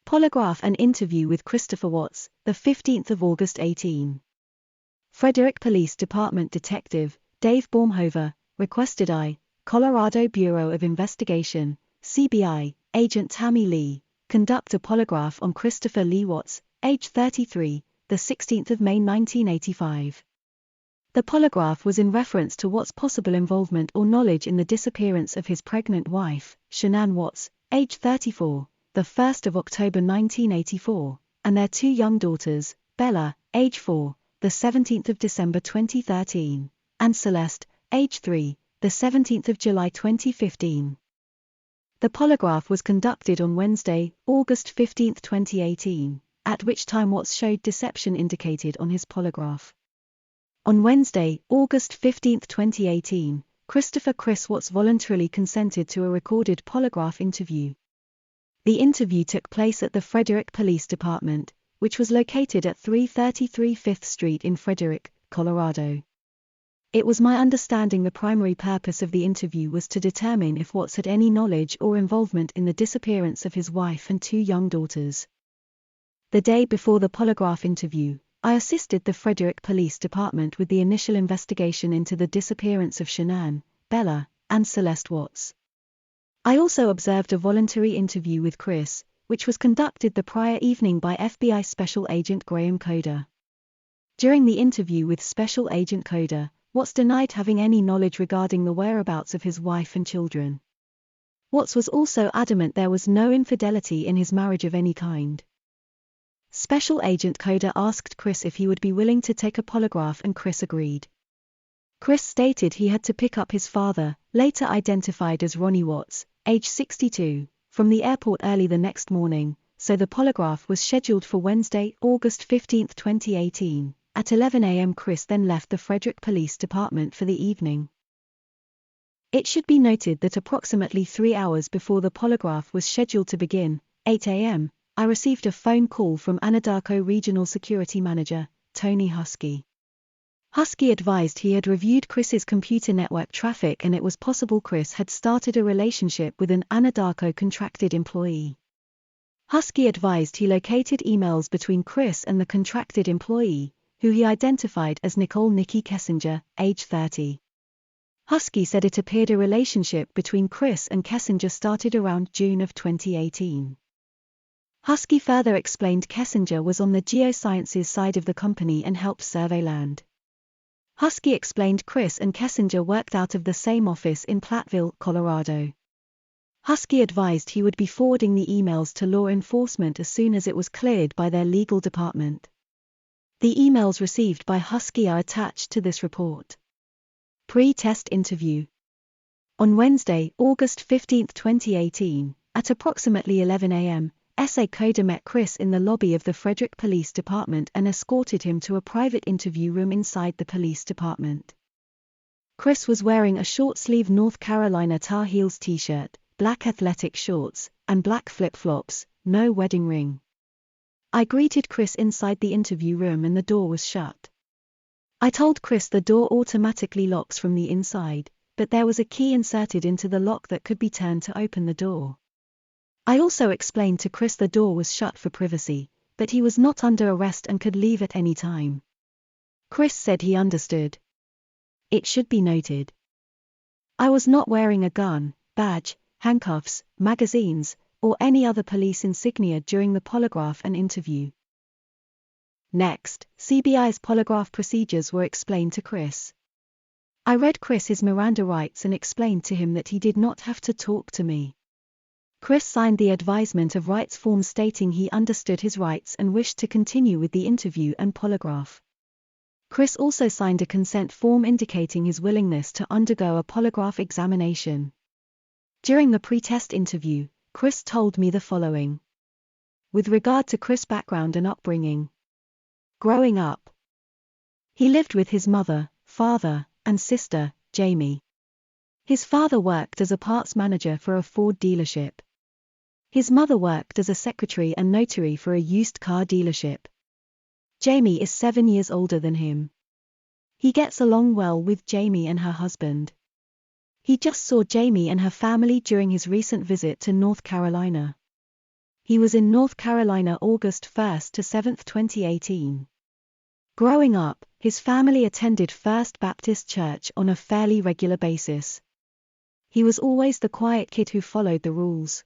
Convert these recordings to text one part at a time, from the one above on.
Polygraph and interview with Christopher Watts, the 15th of August 18. Frederick Police Department Detective, Dave Baumhover, requested Colorado Bureau of Investigation, CBI, Agent Tammy Lee, conduct a polygraph on Christopher Lee Watts, age 33, the 16th of May 1985. The polygraph was in reference to Watts' possible involvement or knowledge in the disappearance of his pregnant wife, Shanann Watts, age 34, the 1st of October 1984, and their two young daughters, Bella, age 4, the 17th of December 2013, and Celeste, age 3, the 17th of July 2015. The polygraph was conducted on Wednesday, August 15, 2018, at which time Watts showed deception indicated on his polygraph. On Wednesday, August 15, 2018, Chris Watts voluntarily consented to a recorded polygraph interview. The interview took place at the Frederick Police Department, which was located at 333 5th Street in Frederick, Colorado. It was my understanding the primary purpose of the interview was to determine if Watts had any knowledge or involvement in the disappearance of his wife and two young daughters. The day before the polygraph interview, I assisted the Frederick Police Department with the initial investigation into the disappearance of Shanann, Bella, and Celeste Watts. I also observed a voluntary interview with Chris, which was conducted the prior evening by FBI Special Agent Graham Coder. During the interview with Special Agent Coder, Watts denied having any knowledge regarding the whereabouts of his wife and children. Watts was also adamant there was no infidelity in his marriage of any kind. Special Agent Coder asked Chris if he would be willing to take a polygraph and Chris agreed. Chris stated he had to pick up his father, later identified as Ronnie Watts, age 62, from the airport early the next morning, so the polygraph was scheduled for Wednesday, August 15, 2018, at 11 a.m. Chris then left the Frederick Police Department for the evening. It should be noted that approximately 3 hours before the polygraph was scheduled to begin, 8 a.m., I received a phone call from Anadarko Regional Security Manager, Tony Husky. Husky advised he had reviewed Chris's computer network traffic and it was possible Chris had started a relationship with an Anadarko contracted employee. Husky advised he located emails between Chris and the contracted employee, who he identified as Nicole Nikki Kessinger, age 30. Husky said it appeared a relationship between Chris and Kessinger started around June of 2018. Husky further explained Kessinger was on the geosciences side of the company and helped survey land. Husky explained Chris and Kessinger worked out of the same office in Platteville, Colorado. Husky advised he would be forwarding the emails to law enforcement as soon as it was cleared by their legal department. The emails received by Husky are attached to this report. Pre-test interview. On Wednesday, August 15, 2018, at approximately 11 a.m., SA Coder met Chris in the lobby of the Frederick Police Department and escorted him to a private interview room inside the police department. Chris was wearing a short-sleeve North Carolina Tar Heels t-shirt, black athletic shorts, and black flip-flops, no wedding ring. I greeted Chris inside the interview room and the door was shut. I told Chris the door automatically locks from the inside, but there was a key inserted into the lock that could be turned to open the door. I also explained to Chris the door was shut for privacy, but he was not under arrest and could leave at any time. Chris said he understood. It should be noted, I was not wearing a gun, badge, handcuffs, magazines, or any other police insignia during the polygraph and interview. Next, CBI's polygraph procedures were explained to Chris. I read Chris his Miranda rights and explained to him that he did not have to talk to me. Chris signed the advisement of rights form stating he understood his rights and wished to continue with the interview and polygraph. Chris also signed a consent form indicating his willingness to undergo a polygraph examination. During the pre-test interview, Chris told me the following. With regard to Chris' background and upbringing. Growing up, he lived with his mother, father, and sister, Jamie. His father worked as a parts manager for a Ford dealership. His mother worked as a secretary and notary for a used car dealership. Jamie is 7 years older than him. He gets along well with Jamie and her husband. He just saw Jamie and her family during his recent visit to North Carolina. He was in North Carolina August 1 to 7, 2018. Growing up, his family attended First Baptist Church on a fairly regular basis. He was always the quiet kid who followed the rules.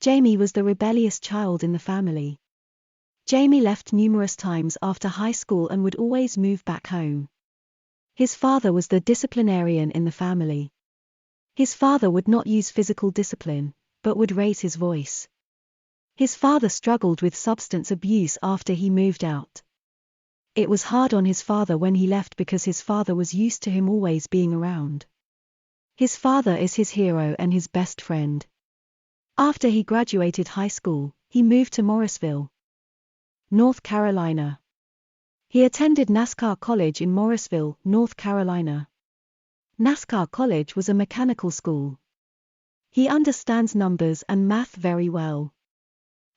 Jamie was the rebellious child in the family. Jamie left numerous times after high school and would always move back home. His father was the disciplinarian in the family. His father would not use physical discipline, but would raise his voice. His father struggled with substance abuse after he moved out. It was hard on his father when he left because his father was used to him always being around. His father is his hero and his best friend. After he graduated high school, he moved to Morrisville, North Carolina. He attended NASCAR College in Morrisville, North Carolina. NASCAR College was a mechanical school. He understands numbers and math very well.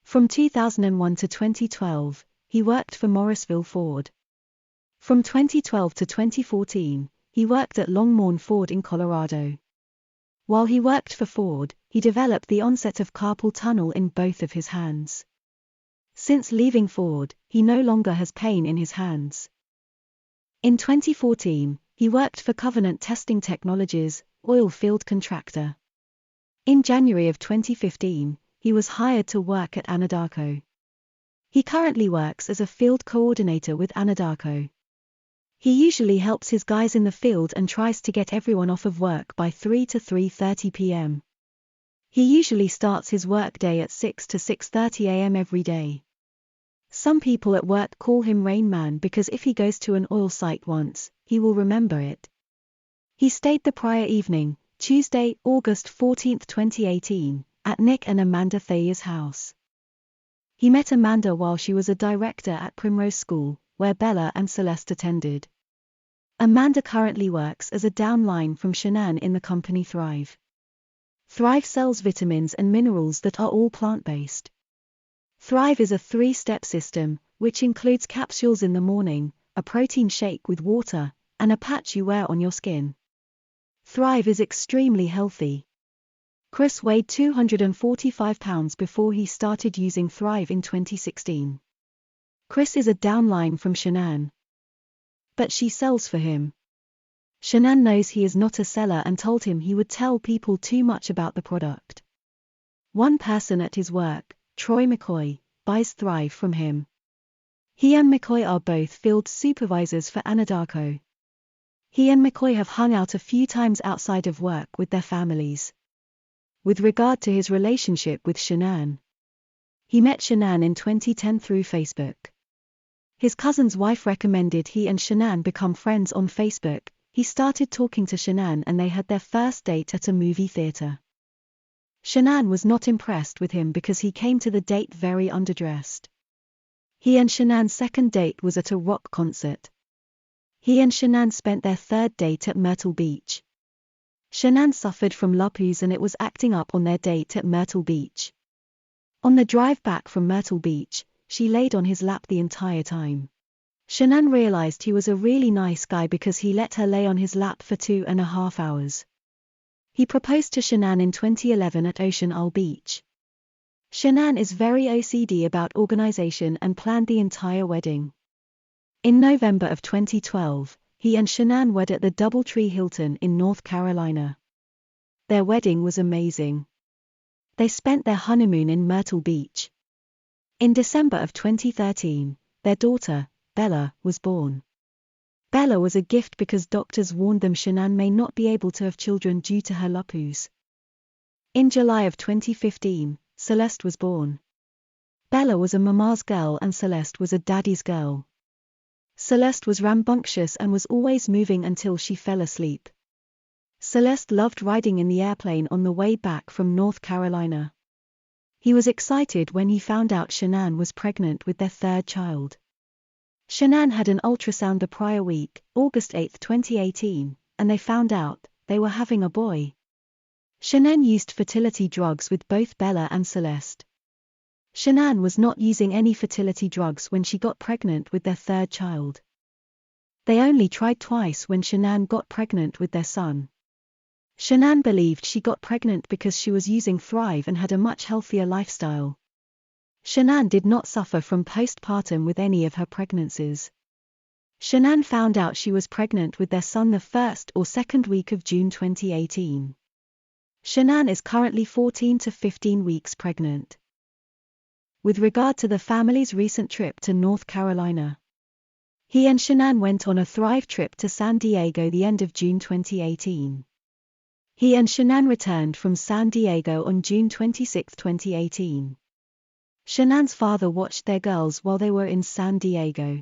From 2001 to 2012, he worked for Morrisville Ford. From 2012 to 2014, he worked at Longmorn Ford in Colorado. While he worked for Ford, he developed the onset of carpal tunnel in both of his hands. Since leaving Ford, he no longer has pain in his hands. In 2014, he worked for Covenant Testing Technologies, oil field contractor. In January of 2015, he was hired to work at Anadarko. He currently works as a field coordinator with Anadarko. He usually helps his guys in the field and tries to get everyone off of work by 3 to 3:30 p.m. He usually starts his workday at 6 to 6:30 a.m. every day. Some people at work call him Rain Man because if he goes to an oil site once, he will remember it. He stayed the prior evening, Tuesday, August 14, 2018, at Nick and Amanda Thayer's house. He met Amanda while she was a director at Primrose School, where Bella and Celeste attended. Amanda currently works as a downline from Shanann in the company Thrive. Thrive sells vitamins and minerals that are all plant-based. Thrive is a 3-step system, which includes capsules in the morning, a protein shake with water, and a patch you wear on your skin. Thrive is extremely healthy. Chris weighed 245 pounds before he started using Thrive in 2016. Chris is a downline from Shanann, but she sells for him. Shanann knows he is not a seller and told him he would tell people too much about the product. One person at his work, Troy McCoy, buys Thrive from him. He and McCoy are both field supervisors for Anadarko. He and McCoy have hung out a few times outside of work with their families. With regard to his relationship with Shanann, he met Shanann in 2010 through Facebook. His cousin's wife recommended he and Shanann become friends on Facebook. He started talking to Shanann and they had their first date at a movie theater. Shanann was not impressed with him because he came to the date very underdressed. He and Shanann's second date was at a rock concert. He and Shanann spent their third date at Myrtle Beach. Shanann suffered from lupus and it was acting up on their date at Myrtle Beach. On the drive back from Myrtle Beach, she laid on his lap the entire time. Shanann realized he was a really nice guy because he let her lay on his lap for 2.5 hours. He proposed to Shanann in 2011 at Ocean Isle Beach. Shanann is very OCD about organization and planned the entire wedding. In November of 2012, he and Shanann wed at the Doubletree Hilton in North Carolina. Their wedding was amazing. They spent their honeymoon in Myrtle Beach. In December of 2013, their daughter, Bella, was born. Bella was a gift because doctors warned them Shanann may not be able to have children due to her lupus. In July of 2015, Celeste was born. Bella was a mama's girl and Celeste was a daddy's girl. Celeste was rambunctious and was always moving until she fell asleep. Celeste loved riding in the airplane on the way back from North Carolina. He was excited when he found out Shanann was pregnant with their third child. Shanann had an ultrasound the prior week, August 8, 2018, and they found out they were having a boy. Shanann used fertility drugs with both Bella and Celeste. Shanann was not using any fertility drugs when she got pregnant with their third child. They only tried twice when Shanann got pregnant with their son. Shanann believed she got pregnant because she was using Thrive and had a much healthier lifestyle. Shanann did not suffer from postpartum with any of her pregnancies. Shanann found out she was pregnant with their son the first or second week of June 2018. Shanann is currently 14 to 15 weeks pregnant. With regard to the family's recent trip to North Carolina, he and Shanann went on a Thrive trip to San Diego the end of June 2018. He and Shanann returned from San Diego on June 26, 2018. Shanann's father watched their girls while they were in San Diego.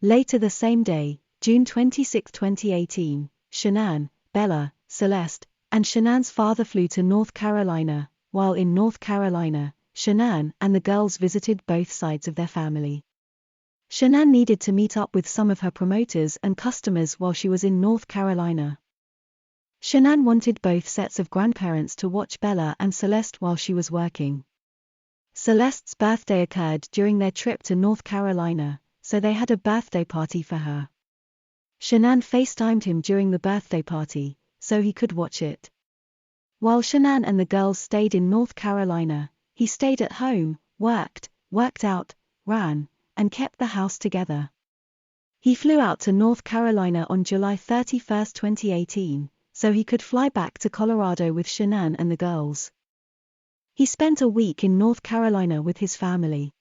Later the same day, June 26, 2018, Shanann, Bella, Celeste, and Shanann's father flew to North Carolina. While in North Carolina, Shanann and the girls visited both sides of their family. Shanann needed to meet up with some of her promoters and customers while she was in North Carolina. Shanann wanted both sets of grandparents to watch Bella and Celeste while she was working. Celeste's birthday occurred during their trip to North Carolina, so they had a birthday party for her. Shanann FaceTimed him during the birthday party, so he could watch it. While Shanann and the girls stayed in North Carolina, he stayed at home, worked out, ran, and kept the house together. He flew out to North Carolina on July 31, 2018, so he could fly back to Colorado with Shanann and the girls. He spent a week in North Carolina with his family.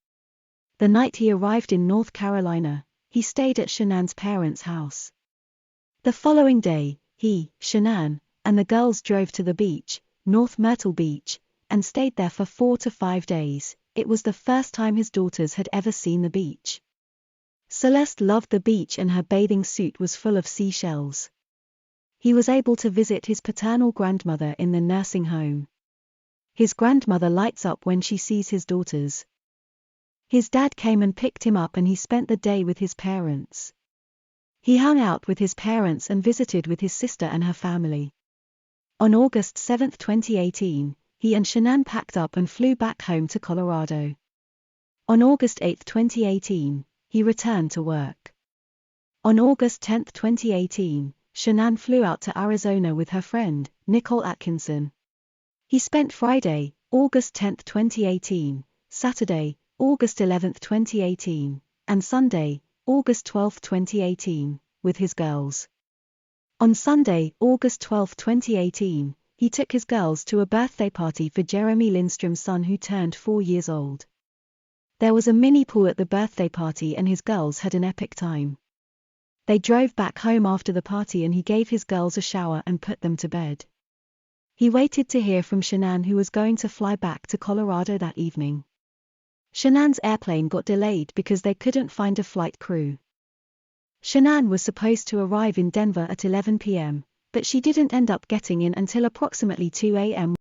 The night he arrived in North Carolina, he stayed at Shanann's parents' house. The following day, he, Shanann, and the girls drove to the beach, North Myrtle Beach, and stayed there for 4 to 5 days. It was the first time his daughters had ever seen the beach. Celeste loved the beach and her bathing suit was full of seashells. He was able to visit his paternal grandmother in the nursing home. His grandmother lights up when she sees his daughters. His dad came and picked him up and he spent the day with his parents. He hung out with his parents and visited with his sister and her family. On August 7, 2018, he and Shanann packed up and flew back home to Colorado. On August 8, 2018, he returned to work. On August 10, 2018, Shanann flew out to Arizona with her friend, Nicole Atkinson. He spent Friday, August 10, 2018, Saturday, August 11, 2018, and Sunday, August 12, 2018, with his girls. On Sunday, August 12, 2018, he took his girls to a birthday party for Jeremy Lindstrom's son who turned 4 years old. There was a mini pool at the birthday party and his girls had an epic time. They drove back home after the party and he gave his girls a shower and put them to bed. He waited to hear from Shanann, who was going to fly back to Colorado that evening. Shanann's airplane got delayed because they couldn't find a flight crew. Shanann was supposed to arrive in Denver at 11 p.m., but she didn't end up getting in until approximately 2 a.m.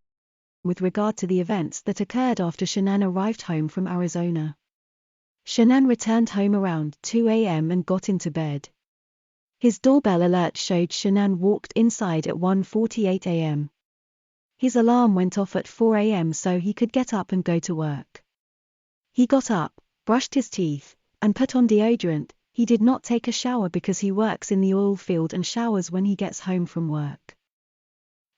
with regard to the events that occurred after Shanann arrived home from Arizona. Shanann returned home around 2 a.m. and got into bed. His doorbell alert showed Shanann walked inside at 1:48 a.m. His alarm went off at 4 a.m. so he could get up and go to work. He got up, brushed his teeth, and put on deodorant. He did not take a shower because he works in the oil field and showers when he gets home from work.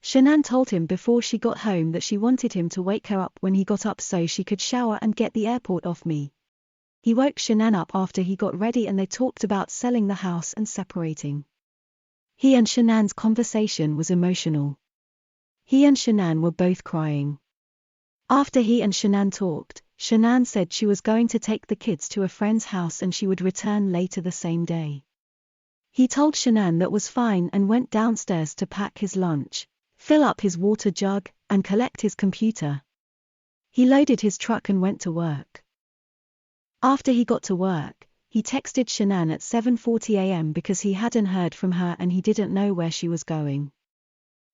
Shanann told him before she got home that she wanted him to wake her up when he got up so she could shower and get the airport off me. He woke Shanann up after he got ready and they talked about selling the house and separating. He and Shanann's conversation was emotional. He and Shanann were both crying. After he and Shanann talked, Shanann said she was going to take the kids to a friend's house and she would return later the same day. He told Shanann that was fine and went downstairs to pack his lunch, fill up his water jug, and collect his computer. He loaded his truck and went to work. After he got to work, he texted Shanann at 7:40 a.m. because he hadn't heard from her and he didn't know where she was going.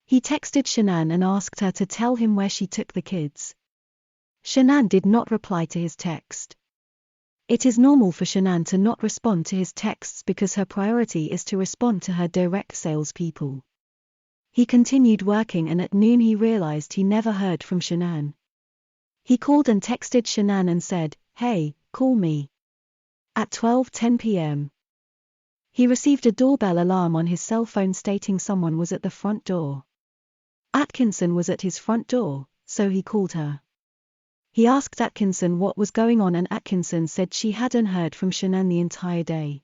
He texted Shanann and asked her to tell him where she took the kids. Shanann did not reply to his text. It is normal for Shanann to not respond to his texts because her priority is to respond to her direct salespeople. He continued working and at noon he realized he never heard from Shanann. He called and texted Shanann and said, "Hey, call me." At 12:10 p.m. he received a doorbell alarm on his cell phone stating someone was at the front door. Atkinson was at his front door, so he called her. He asked Atkinson what was going on, and Atkinson said she hadn't heard from Shanann the entire day.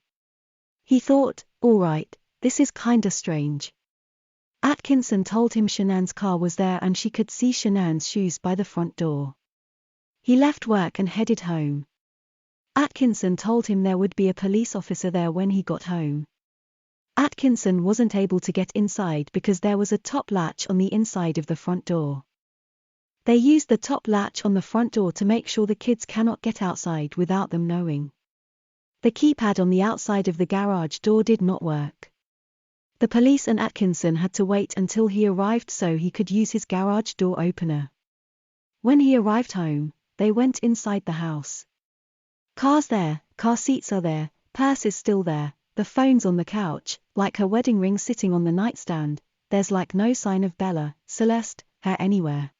He thought, all right, this is kinda strange. Atkinson told him Shanann's car was there and she could see Shanann's shoes by the front door. He left work and headed home. Atkinson told him there would be a police officer there when he got home. Atkinson wasn't able to get inside because there was a top latch on the inside of the front door. They used the top latch on the front door to make sure the kids cannot get outside without them knowing. The keypad on the outside of the garage door did not work. The police and Atkinson had to wait until he arrived so he could use his garage door opener. When he arrived home, they went inside the house. Car's there, car seats are there, purse is still there, the phone's on the couch, like her wedding ring sitting on the nightstand. There's like no sign of Bella, Celeste, hair anywhere.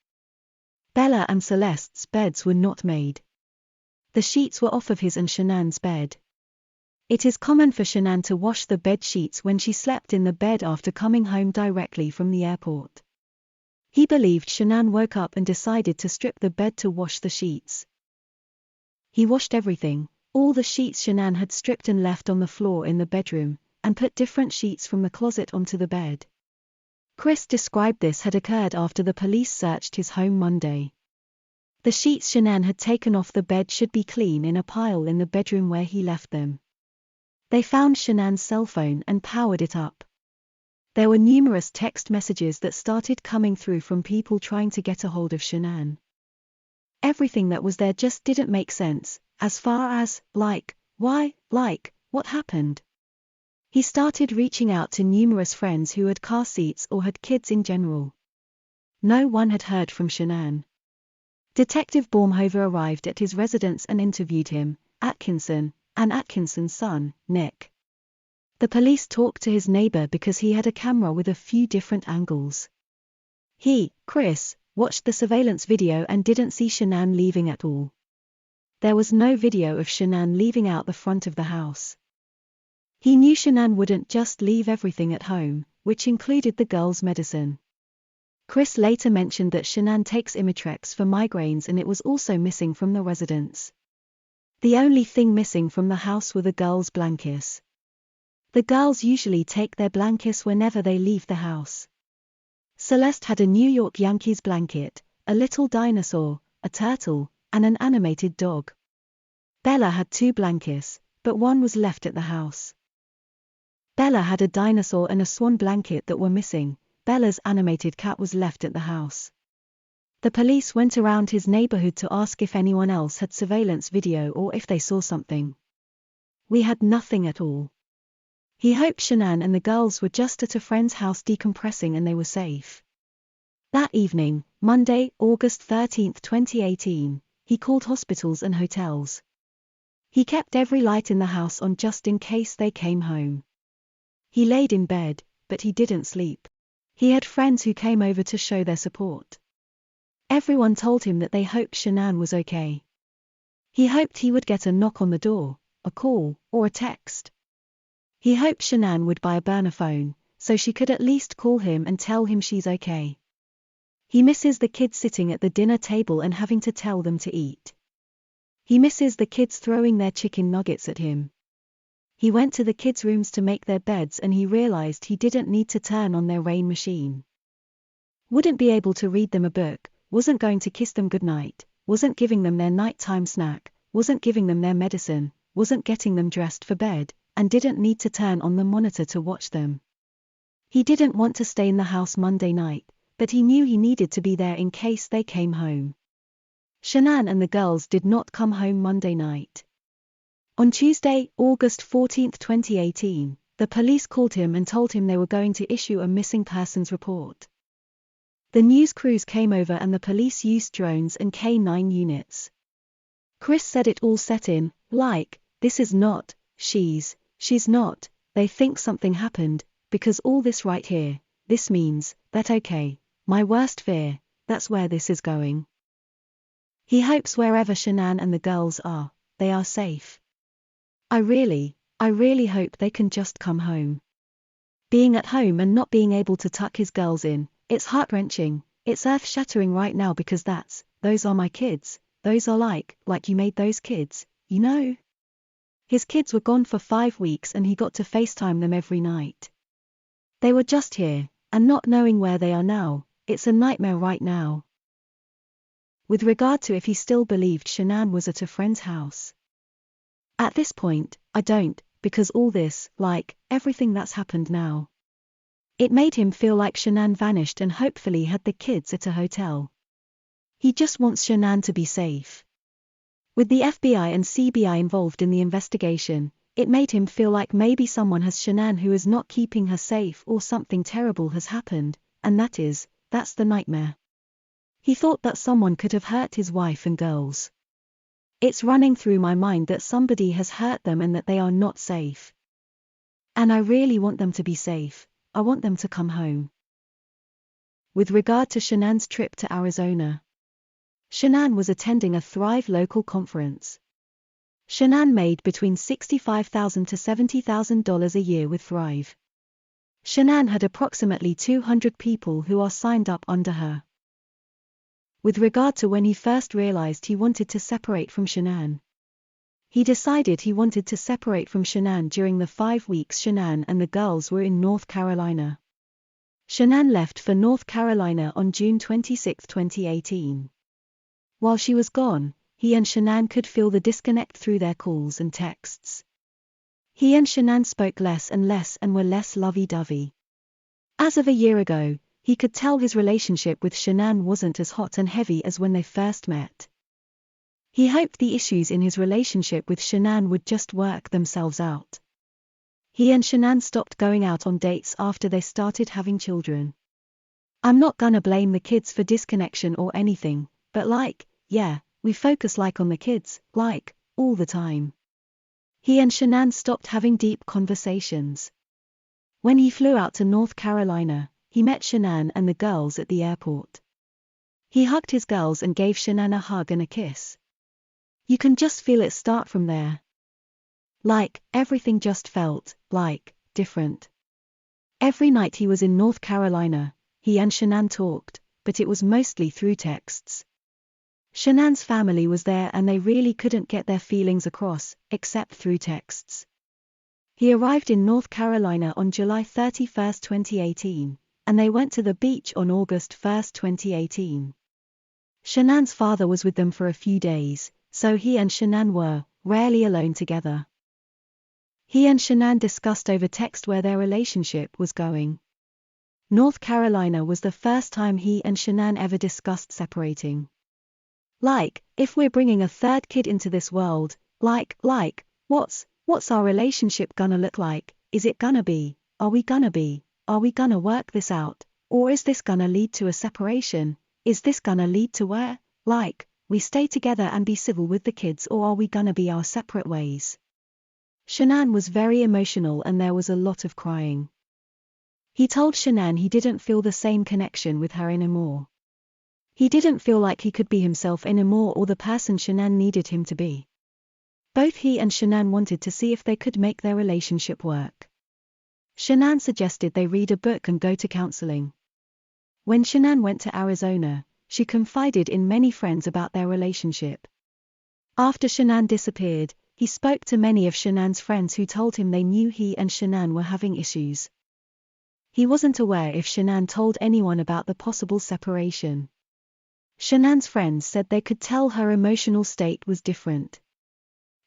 Bella and Celeste's beds were not made. The sheets were off of his and Shanann's bed. It is common for Shanann to wash the bed sheets when she slept in the bed after coming home directly from the airport. He believed Shanann woke up and decided to strip the bed to wash the sheets. He washed everything, all the sheets Shanann had stripped and left on the floor in the bedroom, and put different sheets from the closet onto the bed. Chris described this had occurred after the police searched his home Monday. The sheets Shanann had taken off the bed should be clean in a pile in the bedroom where he left them. They found Shanann's cell phone and powered it up. There were numerous text messages that started coming through from people trying to get a hold of Shanann. Everything that was there just didn't make sense, as far as, why, what happened? He started reaching out to numerous friends who had car seats or had kids in general. No one had heard from Shanann. Detective Baumhover arrived at his residence and interviewed him, Atkinson, and Atkinson's son, Nick. The police talked to his neighbor because he had a camera with a few different angles. He, Chris, watched the surveillance video and didn't see Shanann leaving at all. There was no video of Shanann leaving out the front of the house. He knew Shanann wouldn't just leave everything at home, which included the girl's medicine. Chris later mentioned that Shanann takes Imitrex for migraines and it was also missing from the residence. The only thing missing from the house were the girls' blankets. The girls usually take their blankets whenever they leave the house. Celeste had a New York Yankees blanket, a little dinosaur, a turtle, and an animated dog. Bella had 2 blankets, but one was left at the house. Bella had a dinosaur and a swan blanket that were missing. Bella's animated cat was left at the house. The police went around his neighborhood to ask if anyone else had surveillance video or if they saw something. We had nothing at all. He hoped Shanann and the girls were just at a friend's house decompressing and they were safe. That evening, Monday, August 13, 2018, he called hospitals and hotels. He kept every light in the house on just in case they came home. He laid in bed, but he didn't sleep. He had friends who came over to show their support. Everyone told him that they hoped Shanann was okay. He hoped he would get a knock on the door, a call, or a text. He hoped Shanann would buy a burner phone, so she could at least call him and tell him she's okay. He misses the kids sitting at the dinner table and having to tell them to eat. He misses the kids throwing their chicken nuggets at him. He went to the kids' rooms to make their beds and he realized he didn't need to turn on their rain machine. Wouldn't be able to read them a book, wasn't going to kiss them goodnight, wasn't giving them their nighttime snack, wasn't giving them their medicine, wasn't getting them dressed for bed, and didn't need to turn on the monitor to watch them. He didn't want to stay in the house Monday night, but he knew he needed to be there in case they came home. Shanann and the girls did not come home Monday night. On Tuesday, August 14, 2018, the police called him and told him they were going to issue a missing persons report. The news crews came over and the police used drones and K9 units. Chris said it all set in, this is not, she's not, they think something happened, because all this right here, this means, that okay, my worst fear, that's where this is going. He hopes wherever Shanann and the girls are, they are safe. I really hope they can just come home. Being at home and not being able to tuck his girls in, it's heart-wrenching, it's earth-shattering right now because those are my kids, those are like you made those kids, you know? His kids were gone for 5 weeks and he got to FaceTime them every night. They were just here, and not knowing where they are now, it's a nightmare right now. With regard to if he still believed Shanann was at a friend's house. At this point, I don't, because all this, everything that's happened now. It made him feel like Shanann vanished and hopefully had the kids at a hotel. He just wants Shanann to be safe. With the FBI and CBI involved in the investigation, it made him feel like maybe someone has Shanann who is not keeping her safe or something terrible has happened, and that's the nightmare. He thought that someone could have hurt his wife and girls. It's running through my mind that somebody has hurt them and that they are not safe. And I really want them to be safe. I want them to come home. With regard to Shanann's trip to Arizona. Shanann was attending a Thrive local conference. Shanann made between $65,000 to $70,000 a year with Thrive. Shanann had approximately 200 people who are signed up under her. With regard to when he first realized he wanted to separate from Shanann. He decided he wanted to separate from Shanann during the 5 weeks Shanann and the girls were in North Carolina. Shanann left for North Carolina on June 26, 2018. While she was gone, he and Shanann could feel the disconnect through their calls and texts. He and Shanann spoke less and were less lovey-dovey. As of a year ago, he could tell his relationship with Shanann wasn't as hot and heavy as when they first met. He hoped the issues in his relationship with Shanann would just work themselves out. He and Shanann stopped going out on dates after they started having children. I'm not gonna blame the kids for disconnection or anything, but we focus on the kids, all the time. He and Shanann stopped having deep conversations. When he flew out to North Carolina, he met Shanann and the girls at the airport. He hugged his girls and gave Shanann a hug and a kiss. You can just feel it start from there. Everything just felt, different. Every night he was in North Carolina, he and Shanann talked, but it was mostly through texts. Shanann's family was there and they really couldn't get their feelings across, except through texts. He arrived in North Carolina on July 31, 2018, and they went to the beach on August 1, 2018. Shanann's father was with them for a few days, so he and Shanann were rarely alone together. He and Shanann discussed over text where their relationship was going. North Carolina was the first time he and Shanann ever discussed separating. If we're bringing a third kid into this world, what's our relationship gonna look like? Is it gonna be, are we gonna work this out, or is this gonna lead to a separation? Is this gonna lead to where, we stay together and be civil with the kids, or are we gonna be our separate ways? Shanann was very emotional and there was a lot of crying. He told Shanann he didn't feel the same connection with her anymore. He didn't feel like he could be himself anymore or the person Shanann needed him to be. Both he and Shanann wanted to see if they could make their relationship work. Shanann suggested they read a book and go to counseling. When Shanann went to Arizona, she confided in many friends about their relationship. After Shanann disappeared, he spoke to many of Shanann's friends who told him they knew he and Shanann were having issues. He wasn't aware if Shanann told anyone about the possible separation. Shanann's friends said they could tell her emotional state was different.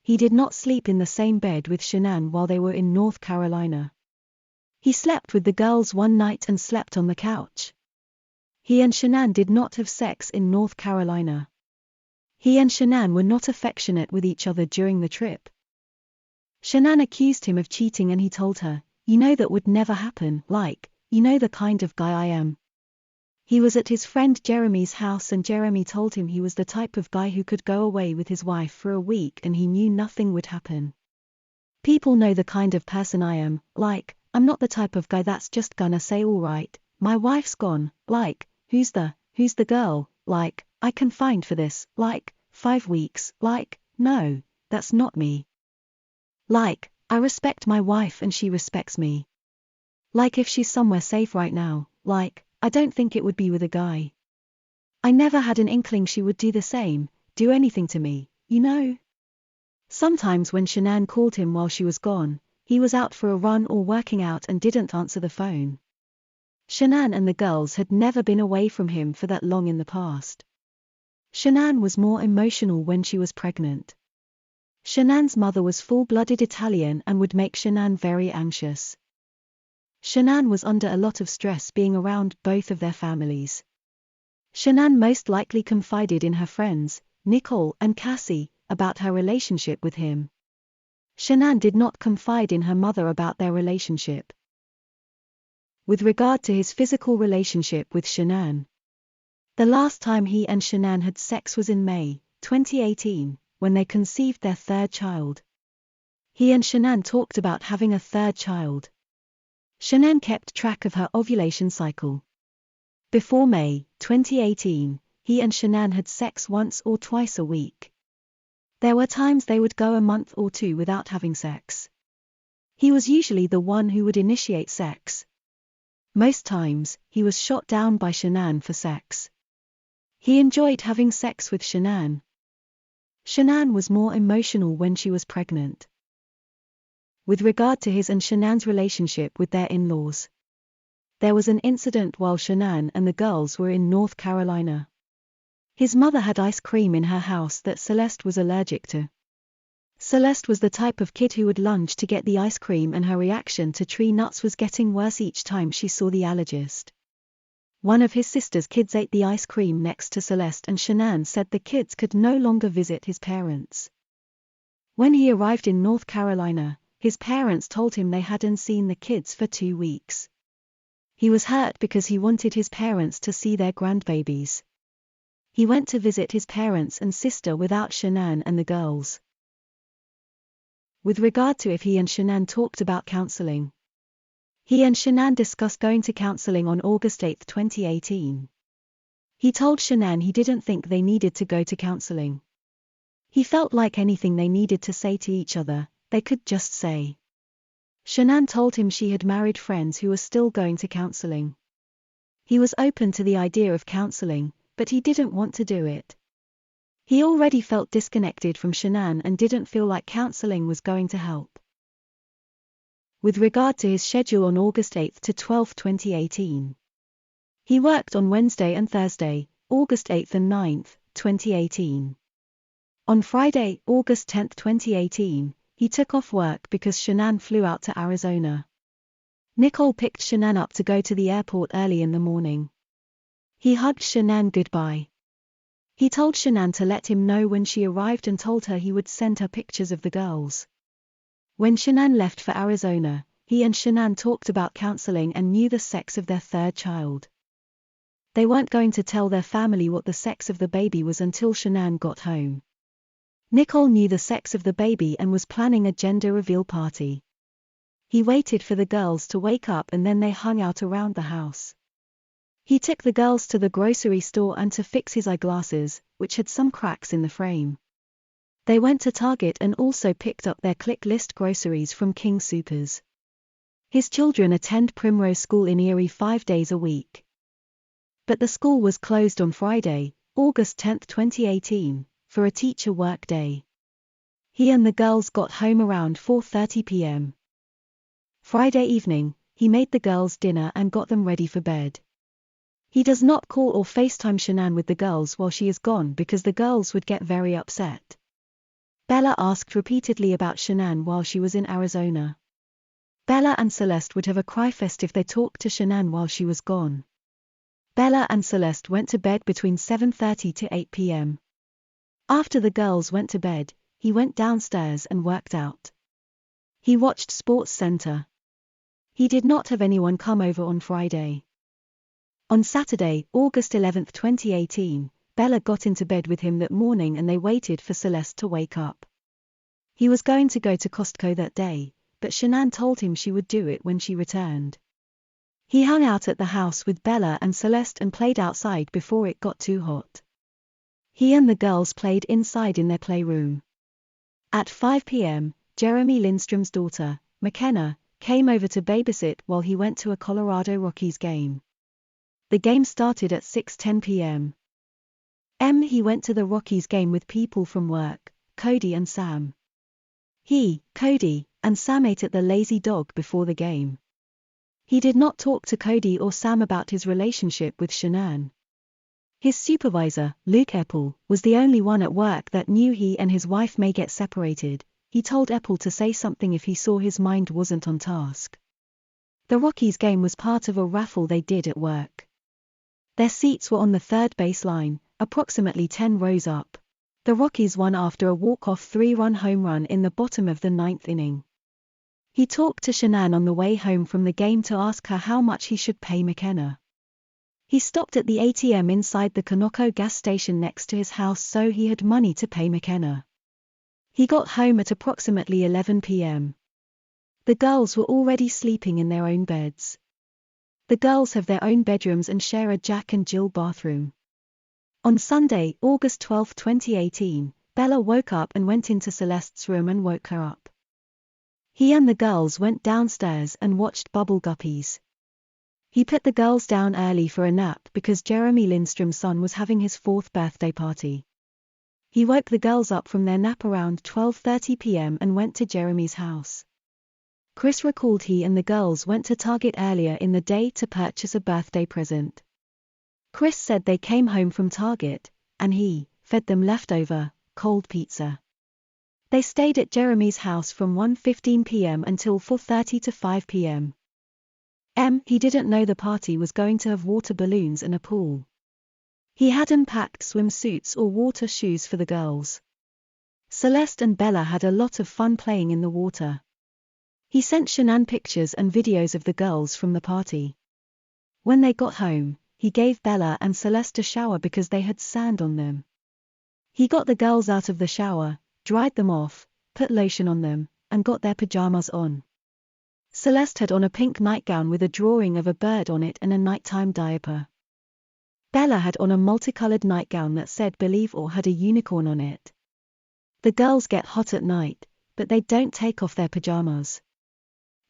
He did not sleep in the same bed with Shanann while they were in North Carolina. He slept with the girls one night and slept on the couch. He and Shanann did not have sex in North Carolina. He and Shanann were not affectionate with each other during the trip. Shanann accused him of cheating and he told her, "You know that would never happen, you know the kind of guy I am." He was at his friend Jeremy's house and Jeremy told him he was the type of guy who could go away with his wife for a week and he knew nothing would happen. "People know the kind of person I am, I'm not the type of guy that's just gonna say alright, my wife's gone, who's the girl, I can find for this, 5 weeks, no, that's not me. I respect my wife and she respects me. If she's somewhere safe right now, I don't think it would be with a guy. I never had an inkling she would do the same, do anything to me, you know? Sometimes when Shanann called him while she was gone, he was out for a run or working out and didn't answer the phone. Shanann and the girls had never been away from him for that long in the past. Shanann was more emotional when she was pregnant. Shanann's mother was full-blooded Italian and would make Shanann very anxious. Shanann was under a lot of stress being around both of their families. Shanann most likely confided in her friends, Nicole and Cassie, about her relationship with him. Shanann did not confide in her mother about their relationship. With regard to his physical relationship with Shanann, the last time he and Shanann had sex was in May 2018, when they conceived their third child. He and Shanann talked about having a third child. Shanann kept track of her ovulation cycle. Before May 2018, he and Shanann had sex once or twice a week. There were times they would go a month or two without having sex. He was usually the one who would initiate sex. Most times, he was shot down by Shanann for sex. He enjoyed having sex with Shanann. Shanann was more emotional when she was pregnant. With regard to his and Shanann's relationship with their in-laws, there was an incident while Shanann and the girls were in North Carolina. His mother had ice cream in her house that Celeste was allergic to. Celeste was the type of kid who would lunge to get the ice cream, and her reaction to tree nuts was getting worse each time she saw the allergist. One of his sister's kids ate the ice cream next to Celeste, and Shanann said the kids could no longer visit his parents. When he arrived in North Carolina, his parents told him they hadn't seen the kids for 2 weeks. He was hurt because he wanted his parents to see their grandbabies. He went to visit his parents and sister without Shanann and the girls. With regard to if he and Shanann talked about counseling, he and Shanann discussed going to counseling on August 8, 2018. He told Shanann he didn't think they needed to go to counseling. He felt like anything they needed to say to each other, they could just say. Shanann told him she had married friends who were still going to counseling. He was open to the idea of counseling, but he didn't want to do it. He already felt disconnected from Shanann and didn't feel like counseling was going to help. With regard to his schedule on August 8 to 12, 2018, he worked on Wednesday and Thursday, August 8 and 9, 2018. On Friday, August 10, 2018, he took off work because Shanann flew out to Arizona. Nicole picked Shanann up to go to the airport early in the morning. He hugged Shanann goodbye. He told Shanann to let him know when she arrived and told her he would send her pictures of the girls. When Shanann left for Arizona, he and Shanann talked about counseling and knew the sex of their third child. They weren't going to tell their family what the sex of the baby was until Shanann got home. Nicole knew the sex of the baby and was planning a gender reveal party. He waited for the girls to wake up and then they hung out around the house. He took the girls to the grocery store and to fix his eyeglasses, which had some cracks in the frame. They went to Target and also picked up their click list groceries from King Soopers. His children attend Primrose School in Erie 5 days a week. But the school was closed on Friday, August 10, 2018, for a teacher work day. He and the girls got home around 4:30 p.m. Friday evening, he made the girls dinner and got them ready for bed. He does not call or FaceTime Shanann with the girls while she is gone because the girls would get very upset. Bella asked repeatedly about Shanann while she was in Arizona. Bella and Celeste would have a cry-fest if they talked to Shanann while she was gone. Bella and Celeste went to bed between 7:30 to 8 p.m. After the girls went to bed, he went downstairs and worked out. He watched Sports Center. He did not have anyone come over on Friday. On Saturday, August 11, 2018, Bella got into bed with him that morning and they waited for Celeste to wake up. He was going to go to Costco that day, but Shanann told him she would do it when she returned. He hung out at the house with Bella and Celeste and played outside before it got too hot. He and the girls played inside in their playroom. At 5 p.m., Jeremy Lindstrom's daughter, McKenna, came over to babysit while he went to a Colorado Rockies game. The game started at 6:10 p.m. He went to the Rockies game with people from work, Cody and Sam. Cody, and Sam ate at the Lazy Dog before the game. He did not talk to Cody or Sam about his relationship with Shanann. His supervisor, Luke Epple, was the only one at work that knew he and his wife may get separated. He told Epple to say something if he saw his mind wasn't on task. The Rockies game was part of a raffle they did at work. Their seats were on the third base line, approximately 10 rows up. The Rockies won after a walk-off 3-run home run in the bottom of the 9th inning. He talked to Shanann on the way home from the game to ask her how much he should pay McKenna. He stopped at the ATM inside the Conoco gas station next to his house so he had money to pay McKenna. He got home at approximately 11 p.m. The girls were already sleeping in their own beds. The girls have their own bedrooms and share a Jack and Jill bathroom. On Sunday, August 12, 2018, Bella woke up and went into Celeste's room and woke her up. He and the girls went downstairs and watched Bubble Guppies. He put the girls down early for a nap because Jeremy Lindstrom's son was having his 4th birthday party. He woke the girls up from their nap around 12:30 p.m. and went to Jeremy's house. Chris recalled he and the girls went to Target earlier in the day to purchase a birthday present. Chris said they came home from Target, and he fed them leftover, cold pizza. They stayed at Jeremy's house from 1:15 p.m. until 4:30 to 5 p.m. He didn't know the party was going to have water balloons and a pool. He hadn't packed swimsuits or water shoes for the girls. Celeste and Bella had a lot of fun playing in the water. He sent Shanann pictures and videos of the girls from the party. When they got home, he gave Bella and Celeste a shower because they had sand on them. He got the girls out of the shower, dried them off, put lotion on them, and got their pajamas on. Celeste had on a pink nightgown with a drawing of a bird on it and a nighttime diaper. Bella had on a multicolored nightgown that said Believe or had a unicorn on it. The girls get hot at night, but they don't take off their pajamas.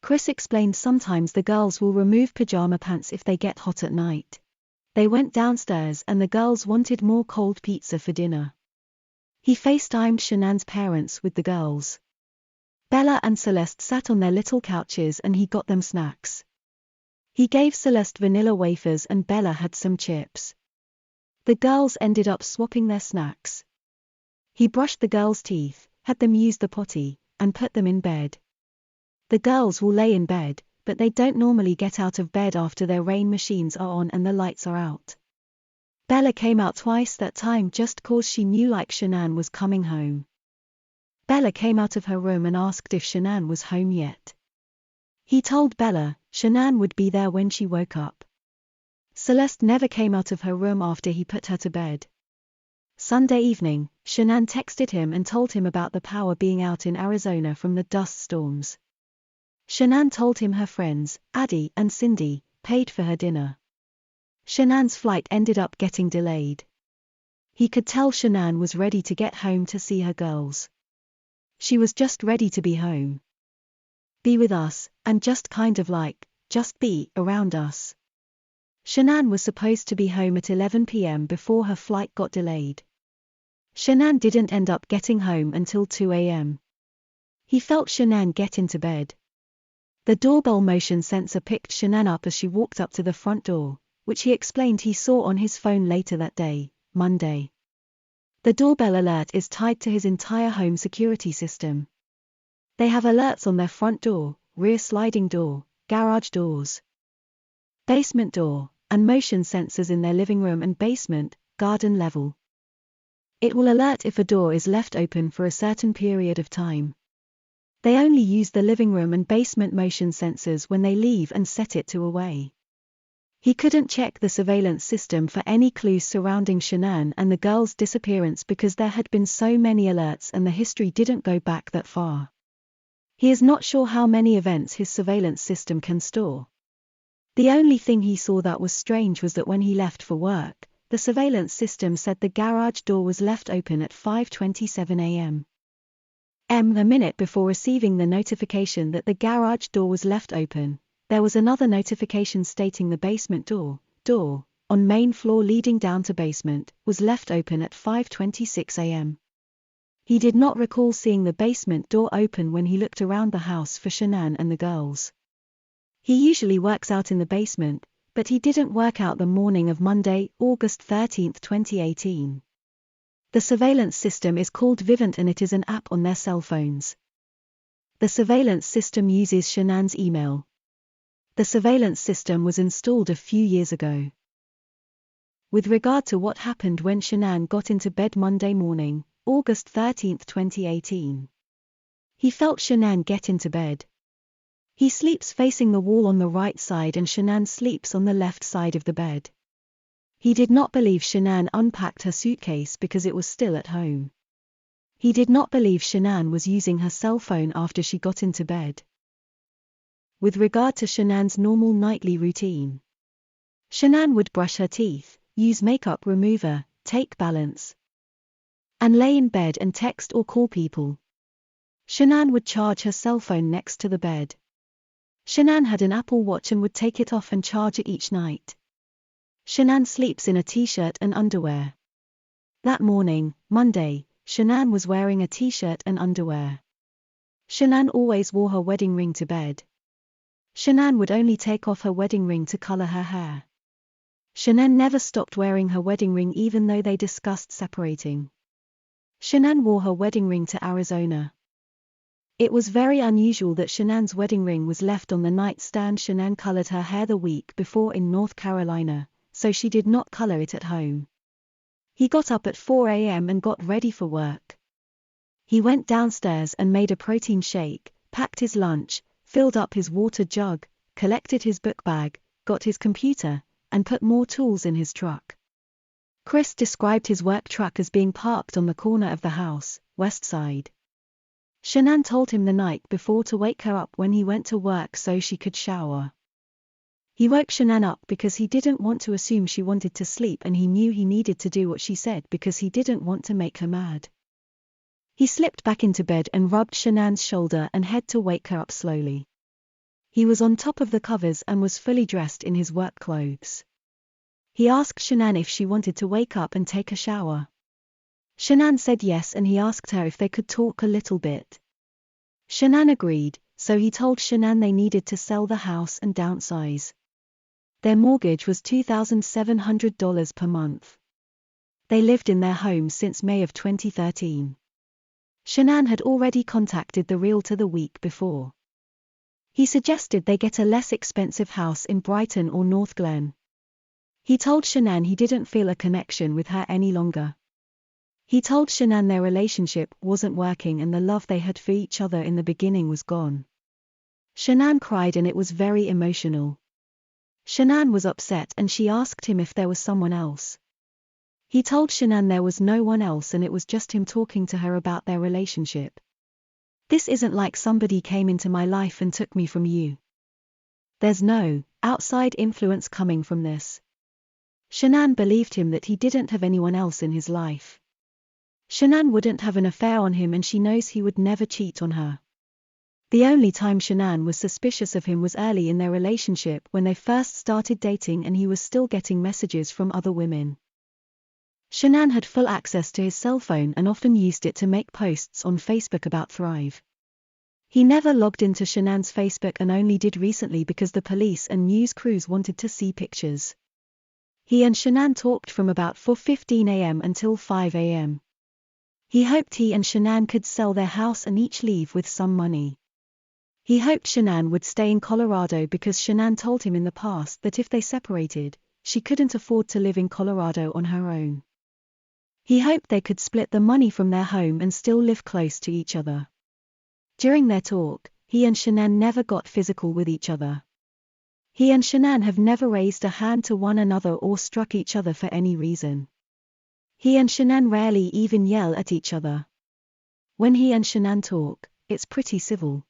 Chris explained sometimes the girls will remove pajama pants if they get hot at night. They went downstairs and the girls wanted more cold pizza for dinner. He FaceTimed Shanann's parents with the girls. Bella and Celeste sat on their little couches and he got them snacks. He gave Celeste vanilla wafers and Bella had some chips. The girls ended up swapping their snacks. He brushed the girls' teeth, had them use the potty, and put them in bed. The girls will lay in bed, but they don't normally get out of bed after their rain machines are on and the lights are out. Bella came out twice that time just cause she knew like Shanann was coming home. Bella came out of her room and asked if Shanann was home yet. He told Bella Shanann would be there when she woke up. Celeste never came out of her room after he put her to bed. Sunday evening, Shanann texted him and told him about the power being out in Arizona from the dust storms. Shanann told him her friends, Addie and Cindy, paid for her dinner. Shanann's flight ended up getting delayed. He could tell Shanann was ready to get home to see her girls. She was just ready to be home. Be with us, and just kind of like, just be around us. Shanann was supposed to be home at 11 p.m. before her flight got delayed. Shanann didn't end up getting home until 2 a.m. He felt Shanann get into bed. The doorbell motion sensor picked Shanann up as she walked up to the front door, which he explained he saw on his phone later that day, Monday. The doorbell alert is tied to his entire home security system. They have alerts on their front door, rear sliding door, garage doors, basement door, and motion sensors in their living room and basement, garden level. It will alert if a door is left open for a certain period of time. They only use the living room and basement motion sensors when they leave and set it to away. He couldn't check the surveillance system for any clues surrounding Shanann and the girl's disappearance because there had been so many alerts and the history didn't go back that far. He is not sure how many events his surveillance system can store. The only thing he saw that was strange was that when he left for work, the surveillance system said the garage door was left open at 5:27 a.m. A minute before receiving the notification that the garage door was left open, there was another notification stating the basement door on main floor leading down to basement, was left open at 5:26 a.m. He did not recall seeing the basement door open when he looked around the house for Shanann and the girls. He usually works out in the basement, but he didn't work out the morning of Monday, August 13, 2018. The surveillance system is called Vivint and it is an app on their cell phones. The surveillance system uses Shanann's email. The surveillance system was installed a few years ago. With regard to what happened when Shanann got into bed Monday morning, August 13, 2018. He felt Shanann get into bed. He sleeps facing the wall on the right side and Shanann sleeps on the left side of the bed. He did not believe Shanann unpacked her suitcase because it was still at home. He did not believe Shanann was using her cell phone after she got into bed. With regard to Shanann's normal nightly routine. Shanann would brush her teeth, use makeup remover, take balance, and lay in bed and text or call people. Shanann would charge her cell phone next to the bed. Shanann had an Apple Watch and would take it off and charge it each night. Shanann sleeps in a t-shirt and underwear. That morning, Monday, Shanann was wearing a t-shirt and underwear. Shanann always wore her wedding ring to bed. Shanann would only take off her wedding ring to color her hair. Shanann never stopped wearing her wedding ring even though they discussed separating. Shanann wore her wedding ring to Arizona. It was very unusual that Shanann's wedding ring was left on the nightstand. Shanann colored her hair the week before in North Carolina, so she did not color it at home. He got up at 4 a.m. and got ready for work. He went downstairs and made a protein shake, packed his lunch, filled up his water jug, collected his book bag, got his computer, and put more tools in his truck. Chris described his work truck as being parked on the corner of the house, west side. Shanann told him the night before to wake her up when he went to work so she could shower. He woke Shanann up because he didn't want to assume she wanted to sleep and he knew he needed to do what she said because he didn't want to make her mad. He slipped back into bed and rubbed Shanann's shoulder and head to wake her up slowly. He was on top of the covers and was fully dressed in his work clothes. He asked Shanann if she wanted to wake up and take a shower. Shanann said yes and he asked her if they could talk a little bit. Shanann agreed, so he told Shanann they needed to sell the house and downsize. Their mortgage was $2,700 per month. They lived in their home since May of 2013. Shanann had already contacted the realtor the week before. He suggested they get a less expensive house in Brighton or North Glen. He told Shanann he didn't feel a connection with her any longer. He told Shanann their relationship wasn't working and the love they had for each other in the beginning was gone. Shanann cried and it was very emotional. Shanann was upset and she asked him if there was someone else. He told Shanann there was no one else and it was just him talking to her about their relationship. This isn't like somebody came into my life and took me from you. There's no outside influence coming from this. Shanann believed him that he didn't have anyone else in his life. Shanann wouldn't have an affair on him and she knows he would never cheat on her. The only time Shanann was suspicious of him was early in their relationship when they first started dating and he was still getting messages from other women. Shanann had full access to his cell phone and often used it to make posts on Facebook about Thrive. He never logged into Shanann's Facebook and only did recently because the police and news crews wanted to see pictures. He and Shanann talked from about 4:15 a.m. until 5 a.m. He hoped he and Shanann could sell their house and each leave with some money. He hoped Shanann would stay in Colorado because Shanann told him in the past that if they separated, she couldn't afford to live in Colorado on her own. He hoped they could split the money from their home and still live close to each other. During their talk, he and Shanann never got physical with each other. He and Shanann have never raised a hand to one another or struck each other for any reason. He and Shanann rarely even yell at each other. When he and Shanann talk, it's pretty civil.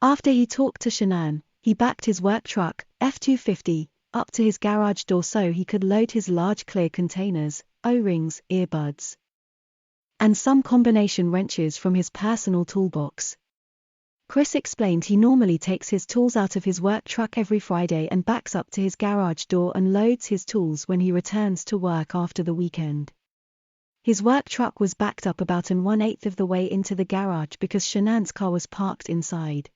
After he talked to Shanann, he backed his work truck, F-250, up to his garage door so he could load his large clear containers, O-rings, earbuds, and some combination wrenches from his personal toolbox. Chris explained he normally takes his tools out of his work truck every Friday and backs up to his garage door and loads his tools when he returns to work after the weekend. His work truck was backed up about 1/8 of the way into the garage because Shanann's car was parked inside.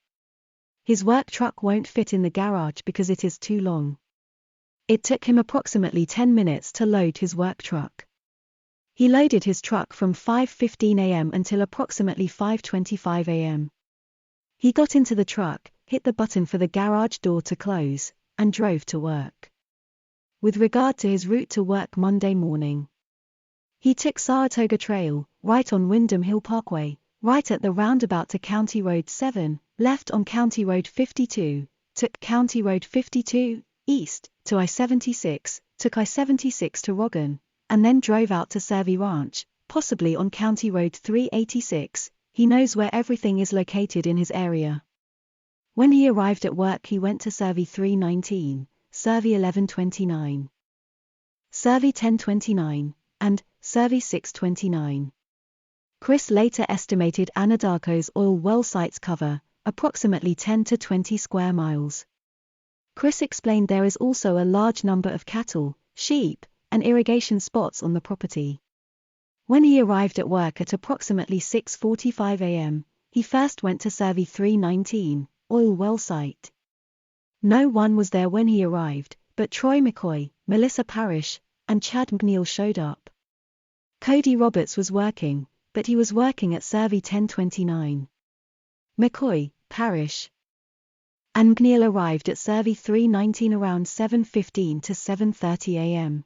His work truck won't fit in the garage because it is too long. It took him approximately 10 minutes to load his work truck. He loaded his truck from 5:15 a.m. until approximately 5:25 a.m. He got into the truck, hit the button for the garage door to close, and drove to work. With regard to his route to work Monday morning, he took Saratoga Trail, right on Windham Hill Parkway, right at the roundabout to County Road 7, left on County Road 52, took County Road 52, east, to I-76, took I-76 to Roggan, and then drove out to Servey Ranch, possibly on County Road 386. He knows where everything is located in his area. When he arrived at work he went to Servey 319, Servey 1129, Servey 1029, and Servey 629. Chris later estimated Anadarko's oil well sites cover approximately 10 to 20 square miles. Chris explained there is also a large number of cattle, sheep, and irrigation spots on the property. When he arrived at work at approximately 6:45 a.m., he first went to Servey 319, oil well site. No one was there when he arrived, but Troy McCoy, Melissa Parrish, and Chad McNeil showed up. Cody Roberts was working, but he was working at Servey 1029. McCoy, Parrish, and McNeil arrived at Servey 319 around 7:15 to 7:30 a.m.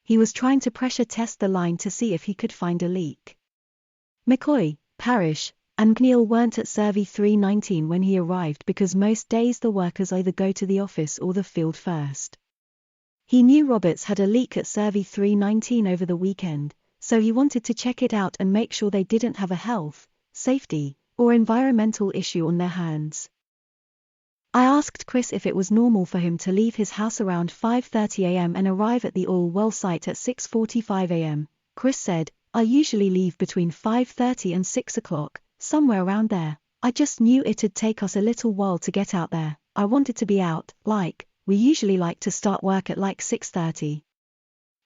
He was trying to pressure test the line to see if he could find a leak. McCoy, Parrish, and McNeil weren't at Servey 319 when he arrived because most days the workers either go to the office or the field first. He knew Roberts had a leak at Servey 319 over the weekend, so he wanted to check it out and make sure they didn't have a health, safety, or environmental issue on their hands. I asked Chris if it was normal for him to leave his house around 5:30 a.m. and arrive at the oil well site at 6:45 a.m. Chris said, I usually leave between 5:30 and 6 o'clock, somewhere around there. I just knew it'd take us a little while to get out there. I wanted to be out, we usually like to start work at 6:30.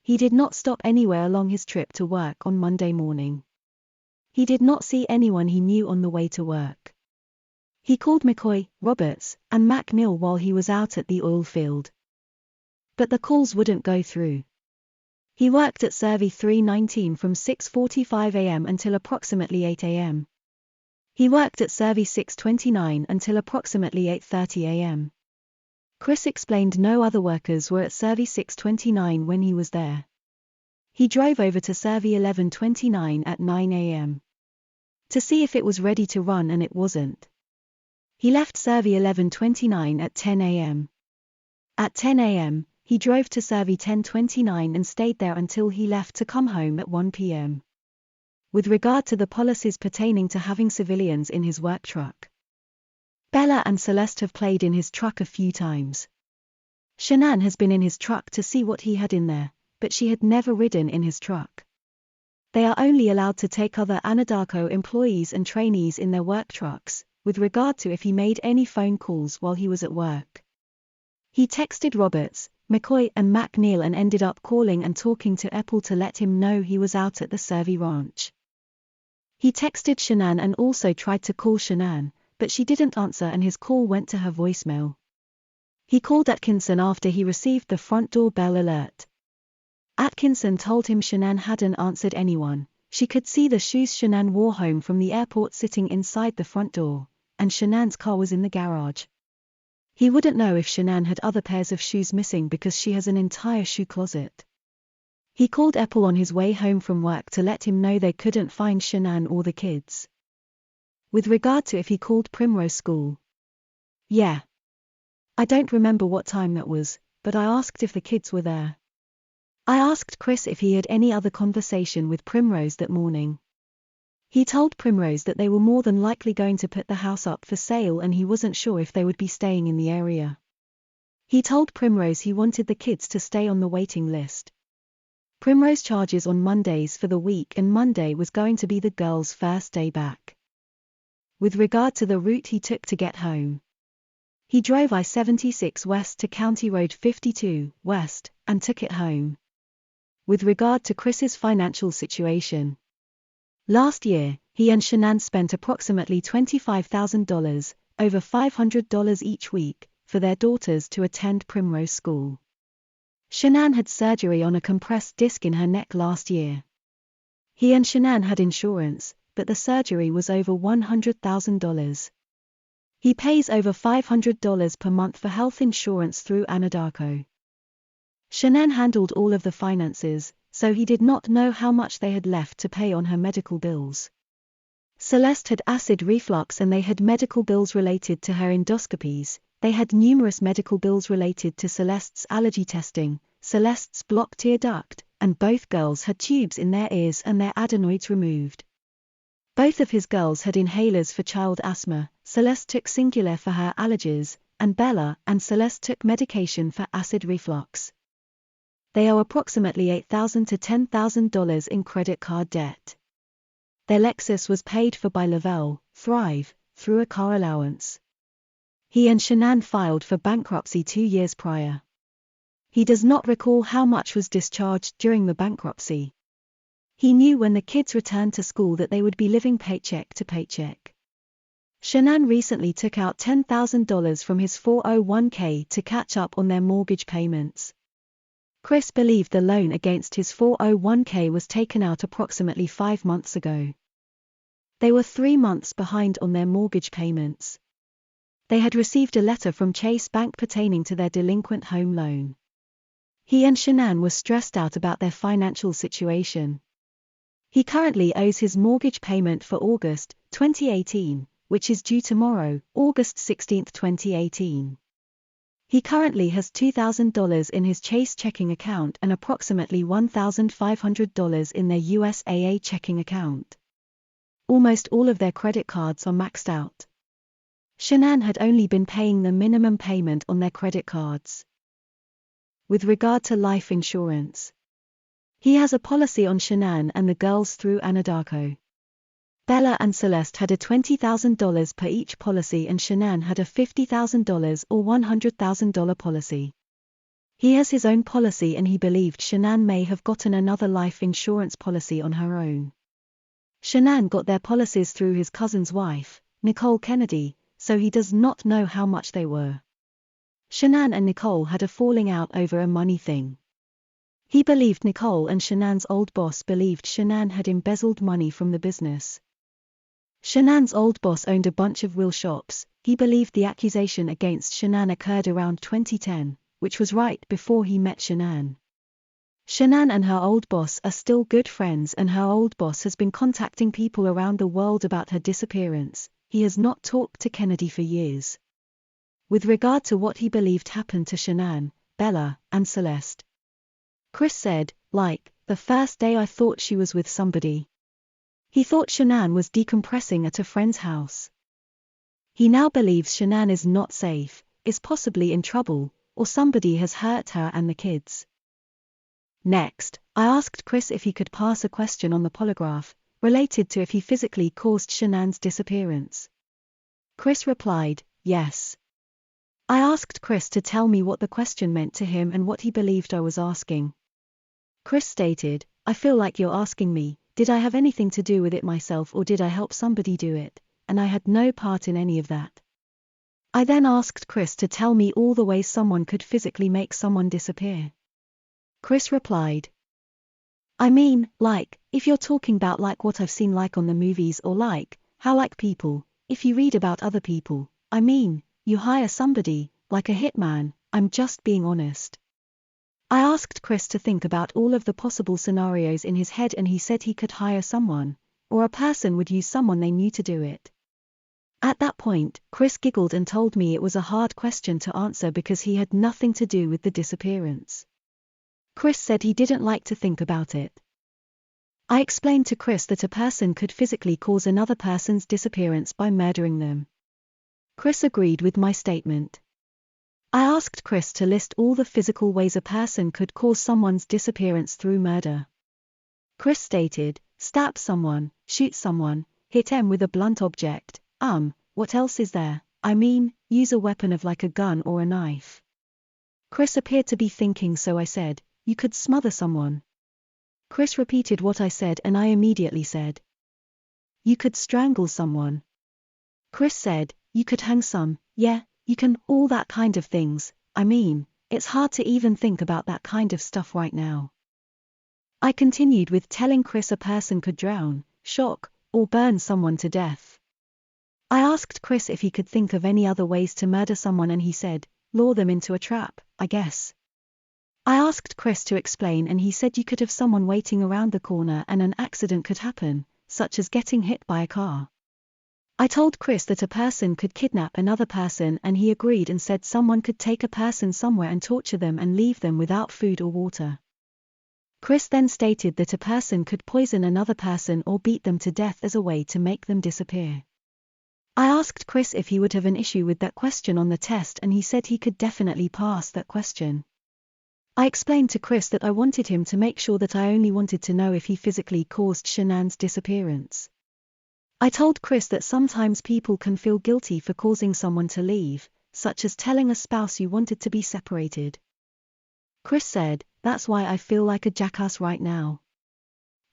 He did not stop anywhere along his trip to work on Monday morning. He did not see anyone he knew on the way to work. He called McCoy, Roberts, and McNeil while he was out at the oil field. But the calls wouldn't go through. He worked at Servey 319 from 6:45 a.m. until approximately 8 a.m. He worked at Servey 629 until approximately 8:30 a.m. Chris explained no other workers were at Servey 629 when he was there. He drove over to Servey 1129 at 9 a.m. to see if it was ready to run, and it wasn't. He left Servey 1129 at 10 a.m. At 10 a.m., he drove to Servey 1029 and stayed there until he left to come home at 1 p.m. With regard to the policies pertaining to having civilians in his work truck, Bella and Celeste have played in his truck a few times. Shanann has been in his truck to see what he had in there, but she had never ridden in his truck. They are only allowed to take other Anadarko employees and trainees in their work trucks, with regard to if he made any phone calls while he was at work. He texted Roberts, McCoy and McNeil and ended up calling and talking to Epple to let him know he was out at the Servey Ranch. He texted Shanann and also tried to call Shanann, but she didn't answer and his call went to her voicemail. He called Atkinson after he received the front door bell alert. Atkinson told him Shanann hadn't answered anyone. She could see the shoes Shanann wore home from the airport sitting inside the front door, and Shanann's car was in the garage. He wouldn't know if Shanann had other pairs of shoes missing because she has an entire shoe closet. He called Epple on his way home from work to let him know they couldn't find Shanann or the kids. With regard to if he called Primrose School. Yeah. I don't remember what time that was, but I asked if the kids were there. I asked Chris if he had any other conversation with Primrose that morning. He told Primrose that they were more than likely going to put the house up for sale and he wasn't sure if they would be staying in the area. He told Primrose he wanted the kids to stay on the waiting list. Primrose charges on Mondays for the week and Monday was going to be the girls' first day back. With regard to the route he took to get home. He drove I-76 west to County Road 52 west, and took it home. With regard to Chris's financial situation. Last year, he and Shanann spent approximately $25,000, over $500 each week, for their daughters to attend Primrose School. Shanann had surgery on a compressed disc in her neck last year. He and Shanann had insurance, but the surgery was over $100,000. He pays over $500 per month for health insurance through Anadarko. Shanann handled all of the finances, so he did not know how much they had left to pay on her medical bills. Celeste had acid reflux and they had medical bills related to her endoscopies. They had numerous medical bills related to Celeste's allergy testing, Celeste's blocked tear duct, and both girls had tubes in their ears and their adenoids removed. Both of his girls had inhalers for child asthma. Celeste took Singulair for her allergies, and Bella and Celeste took medication for acid reflux. They owe approximately $8,000 to $10,000 in credit card debt. Their Lexus was paid for by Lavelle, Thrive, through a car allowance. He and Shanann filed for bankruptcy 2 years prior. He does not recall how much was discharged during the bankruptcy. He knew when the kids returned to school that they would be living paycheck to paycheck. Shanann recently took out $10,000 from his 401k to catch up on their mortgage payments. Chris believed the loan against his 401k was taken out approximately 5 months ago. They were 3 months behind on their mortgage payments. They had received a letter from Chase Bank pertaining to their delinquent home loan. He and Shanann were stressed out about their financial situation. He currently owes his mortgage payment for August 2018, which is due tomorrow, August 16, 2018. He currently has $2,000 in his Chase checking account and approximately $1,500 in their USAA checking account. Almost all of their credit cards are maxed out. Shanann had only been paying the minimum payment on their credit cards. With regard to life insurance, he has a policy on Shanann and the girls through Anadarko. Bella and Celeste had a $20,000 per each policy and Shanann had a $50,000 or $100,000 policy. He has his own policy and he believed Shanann may have gotten another life insurance policy on her own. Shanann got their policies through his cousin's wife, Nicole Kennedy, so he does not know how much they were. Shanann and Nicole had a falling out over a money thing. He believed Nicole and Shanann's old boss believed Shanann had embezzled money from the business. Shanann's old boss owned a bunch of wheel shops. He believed the accusation against Shanann occurred around 2010, which was right before he met Shanann. Shanann and her old boss are still good friends and her old boss has been contacting people around the world about her disappearance. He has not talked to Kennedy for years. With regard to what he believed happened to Shanann, Bella, and Celeste, Chris said, the first day I thought she was with somebody. He thought Shanann was decompressing at a friend's house. He now believes Shanann is not safe, is possibly in trouble, or somebody has hurt her and the kids. Next, I asked Chris if he could pass a question on the polygraph, related to if he physically caused Shanann's disappearance. Chris replied, yes. I asked Chris to tell me what the question meant to him and what he believed I was asking. Chris stated, I feel like you're asking me, did I have anything to do with it myself or did I help somebody do it, and I had no part in any of that. I then asked Chris to tell me all the ways someone could physically make someone disappear. Chris replied, I mean, if you're talking about what I've seen on the movies or how people, if you read about other people, I mean, you hire somebody, like a hitman, I'm just being honest. I asked Chris to think about all of the possible scenarios in his head and he said he could hire someone, or a person would use someone they knew to do it. At that point, Chris giggled and told me it was a hard question to answer because he had nothing to do with the disappearance. Chris said he didn't like to think about it. I explained to Chris that a person could physically cause another person's disappearance by murdering them. Chris agreed with my statement. I asked Chris to list all the physical ways a person could cause someone's disappearance through murder. Chris stated, stab someone, shoot someone, hit them with a blunt object, What else is there? I mean, use a weapon of like a gun or a knife. Chris appeared to be thinking, so I said, you could smother someone. Chris repeated what I said and I immediately said, you could strangle someone. Chris said, you could hang some, yeah, you can, all that kind of things. I mean, it's hard to even think about that kind of stuff right now. I continued with telling Chris a person could drown, shock, or burn someone to death. I asked Chris if he could think of any other ways to murder someone and he said, lure them into a trap, I guess. I asked Chris to explain and he said you could have someone waiting around the corner and an accident could happen, such as getting hit by a car. I told Chris that a person could kidnap another person and he agreed and said someone could take a person somewhere and torture them and leave them without food or water. Chris then stated that a person could poison another person or beat them to death as a way to make them disappear. I asked Chris if he would have an issue with that question on the test and he said he could definitely pass that question. I explained to Chris that I wanted him to make sure that I only wanted to know if he physically caused Shanann's disappearance. I told Chris that sometimes people can feel guilty for causing someone to leave, such as telling a spouse you wanted to be separated. Chris said, that's why I feel like a jackass right now.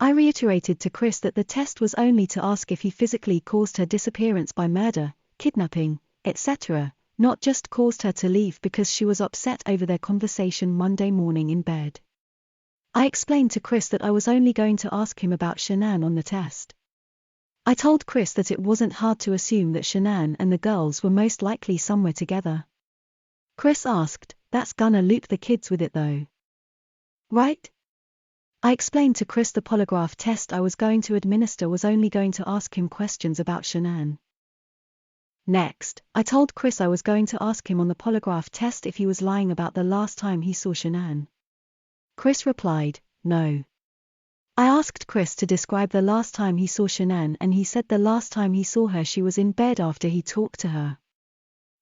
I reiterated to Chris that the test was only to ask if he physically caused her disappearance by murder, kidnapping, etc., not just caused her to leave because she was upset over their conversation Monday morning in bed. I explained to Chris that I was only going to ask him about Shanann on the test. I told Chris that it wasn't hard to assume that Shanann and the girls were most likely somewhere together. Chris asked, that's gonna loop the kids with it though. Right? I explained to Chris the polygraph test I was going to administer was only going to ask him questions about Shanann. Next, I told Chris I was going to ask him on the polygraph test if he was lying about the last time he saw Shanann. Chris replied, no. I asked Chris to describe the last time he saw Shanann and he said the last time he saw her she was in bed after he talked to her.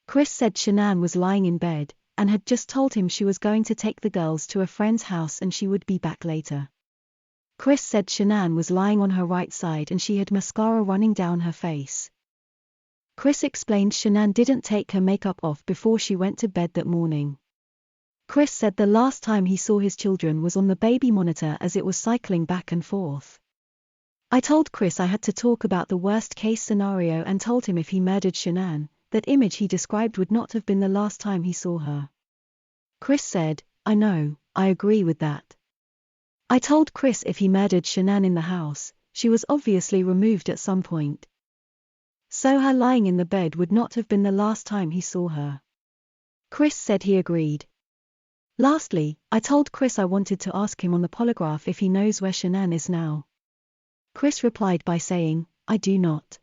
Chris said Shanann was lying in bed, and had just told him she was going to take the girls to a friend's house and she would be back later. Chris said Shanann was lying on her right side and she had mascara running down her face. Chris explained Shanann didn't take her makeup off before she went to bed that morning. Chris said the last time he saw his children was on the baby monitor as it was cycling back and forth. I told Chris I had to talk about the worst case scenario and told him if he murdered Shanann, that image he described would not have been the last time he saw her. Chris said, I know, I agree with that. I told Chris if he murdered Shanann in the house, she was obviously removed at some point. So her lying in the bed would not have been the last time he saw her. Chris said he agreed. Lastly, I told Chris I wanted to ask him on the polygraph if he knows where Shanann is now. Chris replied by saying, I do not.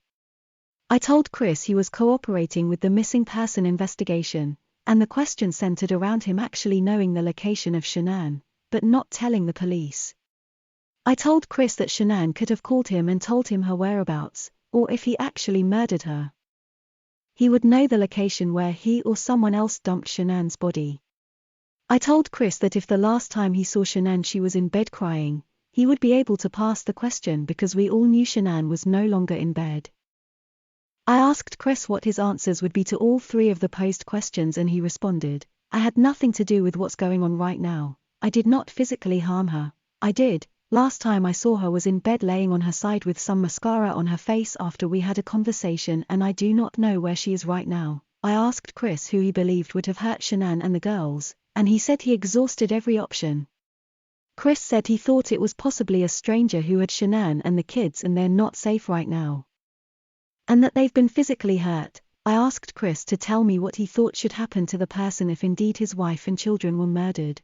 I told Chris he was cooperating with the missing person investigation, and the question centered around him actually knowing the location of Shanann, but not telling the police. I told Chris that Shanann could have called him and told him her whereabouts, or if he actually murdered her, he would know the location where he or someone else dumped Shanann's body. I told Chris that if the last time he saw Shanann she was in bed crying, he would be able to pass the question because we all knew Shanann was no longer in bed. I asked Chris what his answers would be to all three of the posed questions and he responded, I had nothing to do with what's going on right now, I did not physically harm her, I did, last time I saw her was in bed laying on her side with some mascara on her face after we had a conversation and I do not know where she is right now. I asked Chris who he believed would have hurt Shanann and the girls, and he said he exhausted every option. Chris said he thought it was possibly a stranger who had Shanann and the kids and they're not safe right now, and that they've been physically hurt. I asked Chris to tell me what he thought should happen to the person if indeed his wife and children were murdered.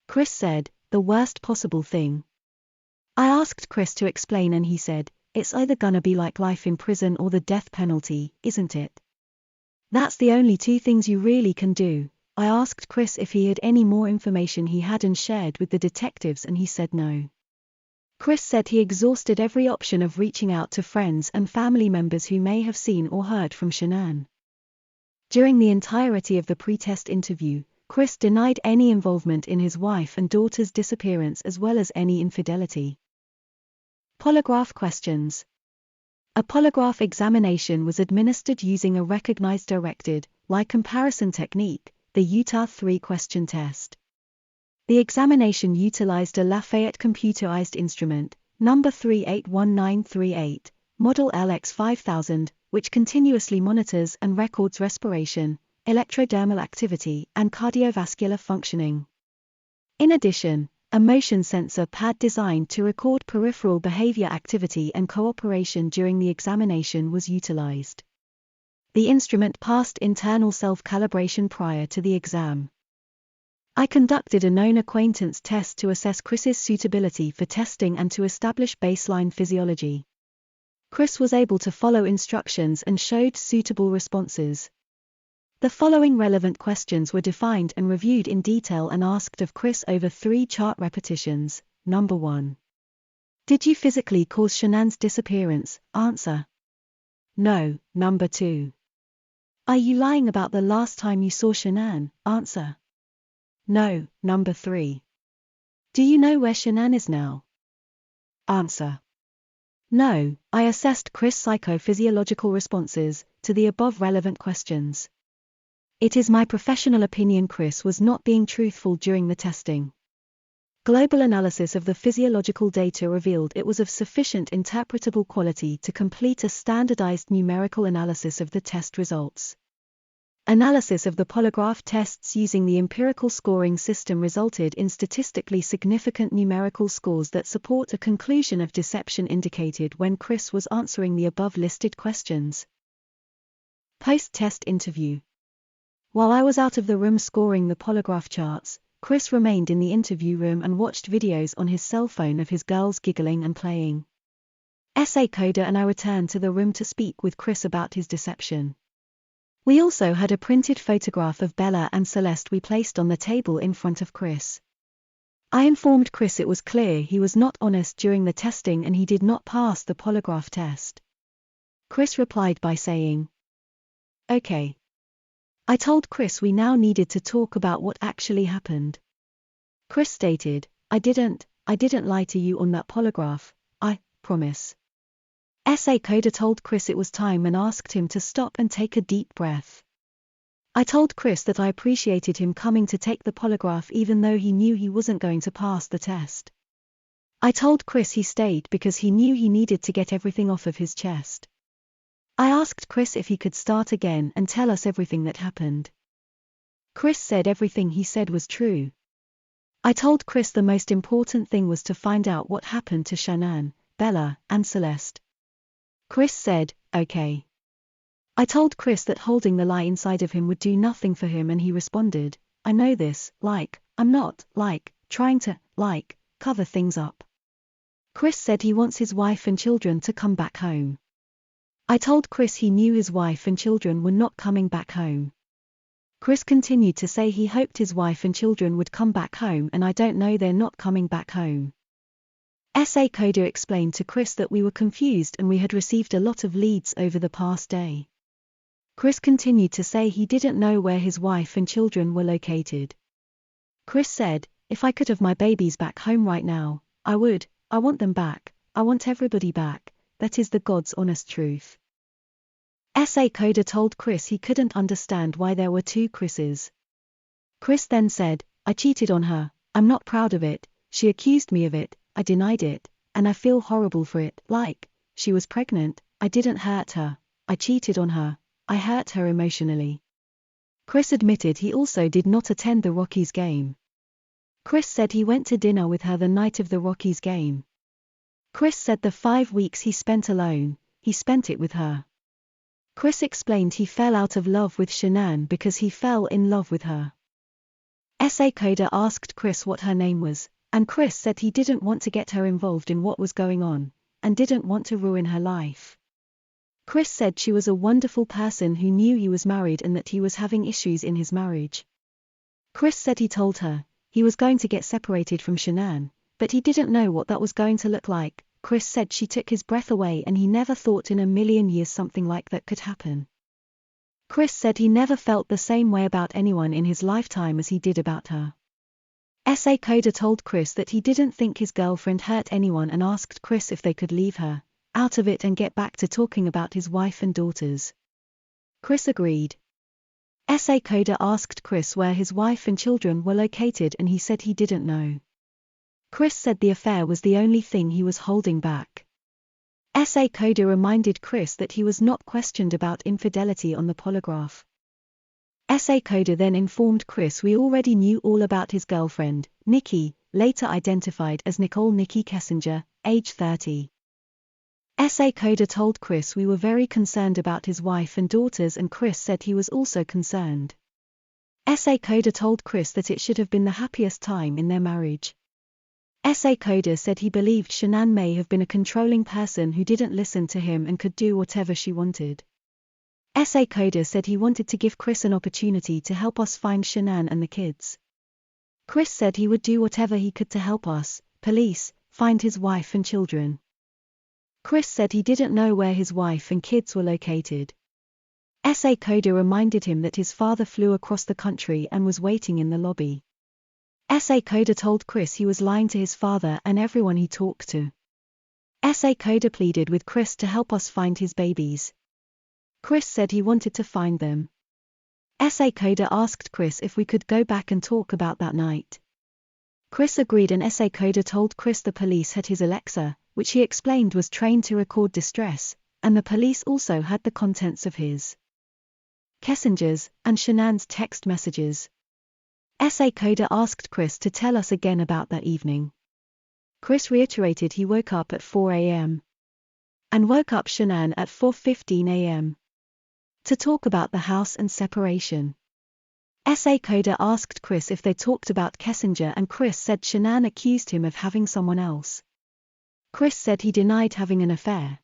Chris said, the worst possible thing. I asked Chris to explain and he said, it's either gonna be like life in prison or the death penalty, isn't it? That's the only two things you really can do. I asked Chris if he had any more information he hadn't shared with the detectives and he said no. Chris said he exhausted every option of reaching out to friends and family members who may have seen or heard from Shanann. During the entirety of the pre-test interview, Chris denied any involvement in his wife and daughter's disappearance as well as any infidelity. Polygraph questions. A polygraph examination was administered using a recognized directed, like comparison technique, the Utah 3-question test. The examination utilized a Lafayette computerized instrument, number 381938, model LX5000, which continuously monitors and records respiration, electrodermal activity, and cardiovascular functioning. In addition, a motion sensor pad designed to record peripheral behavior activity and cooperation during the examination was utilized. The instrument passed internal self-calibration prior to the exam. I conducted a known acquaintance test to assess Chris's suitability for testing and to establish baseline physiology. Chris was able to follow instructions and showed suitable responses. The following relevant questions were defined and reviewed in detail and asked of Chris over 3 chart repetitions. Number 1. Did you physically cause Shanann's disappearance? Answer: no. Number 2. Are you lying about the last time you saw Shanann? Answer: no. Number 3. Do you know where Shanann is now? Answer: no. I assessed Chris' psychophysiological responses to the above relevant questions. It is my professional opinion Chris was not being truthful during the testing. Global analysis of the physiological data revealed it was of sufficient interpretable quality to complete a standardized numerical analysis of the test results. Analysis of the polygraph tests using the empirical scoring system resulted in statistically significant numerical scores that support a conclusion of deception indicated when Chris was answering the above listed questions. Post-test interview. While I was out of the room scoring the polygraph charts, Chris remained in the interview room and watched videos on his cell phone of his girls giggling and playing. SA Coder and I returned to the room to speak with Chris about his deception. We also had a printed photograph of Bella and Celeste we placed on the table in front of Chris. I informed Chris it was clear he was not honest during the testing and he did not pass the polygraph test. Chris replied by saying, "Okay." I told Chris we now needed to talk about what actually happened. Chris stated, I didn't lie to you on that polygraph, I promise." SA Coder told Chris it was time and asked him to stop and take a deep breath. I told Chris that I appreciated him coming to take the polygraph even though he knew he wasn't going to pass the test. I told Chris he stayed because he knew he needed to get everything off of his chest. I asked Chris if he could start again and tell us everything that happened. Chris said everything he said was true. I told Chris the most important thing was to find out what happened to Shanann, Bella, and Celeste. Chris said, okay. I told Chris that holding the lie inside of him would do nothing for him and he responded, I know this, I'm not, trying to, cover things up. Chris said he wants his wife and children to come back home. I told Chris he knew his wife and children were not coming back home. Chris continued to say he hoped his wife and children would come back home and I don't know they're not coming back home. SA Coder explained to Chris that we were confused and we had received a lot of leads over the past day. Chris continued to say he didn't know where his wife and children were located. Chris said, if I could have my babies back home right now, I would. I want them back. I want everybody back. That is the God's honest truth. SA Coder told Chris he couldn't understand why there were 2 Chris's. Chris then said, I cheated on her, I'm not proud of it, she accused me of it, I denied it, and I feel horrible for it, she was pregnant, I didn't hurt her, I cheated on her, I hurt her emotionally. Chris admitted he also did not attend the Rockies game. Chris said he went to dinner with her the night of the Rockies game. Chris said the 5 weeks he spent alone, he spent it with her. Chris explained he fell out of love with Shanann because he fell in love with her. SA Coder asked Chris what her name was, and Chris said he didn't want to get her involved in what was going on, and didn't want to ruin her life. Chris said she was a wonderful person who knew he was married and that he was having issues in his marriage. Chris said he told her he was going to get separated from Shanann, but he didn't know what that was going to look like. Chris said she took his breath away and he never thought in a million years something like that could happen. Chris said he never felt the same way about anyone in his lifetime as he did about her. SA Coder told Chris that he didn't think his girlfriend hurt anyone and asked Chris if they could leave her, out of it and get back to talking about his wife and daughters. Chris agreed. SA Coda asked Chris where his wife and children were located and he said he didn't know. Chris said the affair was the only thing he was holding back. SA Coda reminded Chris that he was not questioned about infidelity on the polygraph. SA Coda then informed Chris we already knew all about his girlfriend, Nikki, later identified as Nicole Nikki Kessinger, age 30. SA Coda told Chris we were very concerned about his wife and daughters and Chris said he was also concerned. SA Coda told Chris that it should have been the happiest time in their marriage. SA Coda said he believed Shanann may have been a controlling person who didn't listen to him and could do whatever she wanted. SA Coda said he wanted to give Chris an opportunity to help us find Shanann and the kids. Chris said he would do whatever he could to help us, police, find his wife and children. Chris said he didn't know where his wife and kids were located. SA Coda reminded him that his father flew across the country and was waiting in the lobby. SA Coda told Chris he was lying to his father and everyone he talked to. SA Coda pleaded with Chris to help us find his babies. Chris said he wanted to find them. SA Coda asked Chris if we could go back and talk about that night. Chris agreed and SA Coda told Chris the police had his Alexa, which he explained was trained to record distress, and the police also had the contents of his Kessinger's and Shanann's text messages. SA Coda asked Chris to tell us again about that evening. Chris reiterated he woke up at 4 a.m. and woke up Shanann at 4:15 a.m. to talk about the house and separation. SA Coda asked Chris if they talked about Kessinger and Chris said Shanann accused him of having someone else. Chris said he denied having an affair.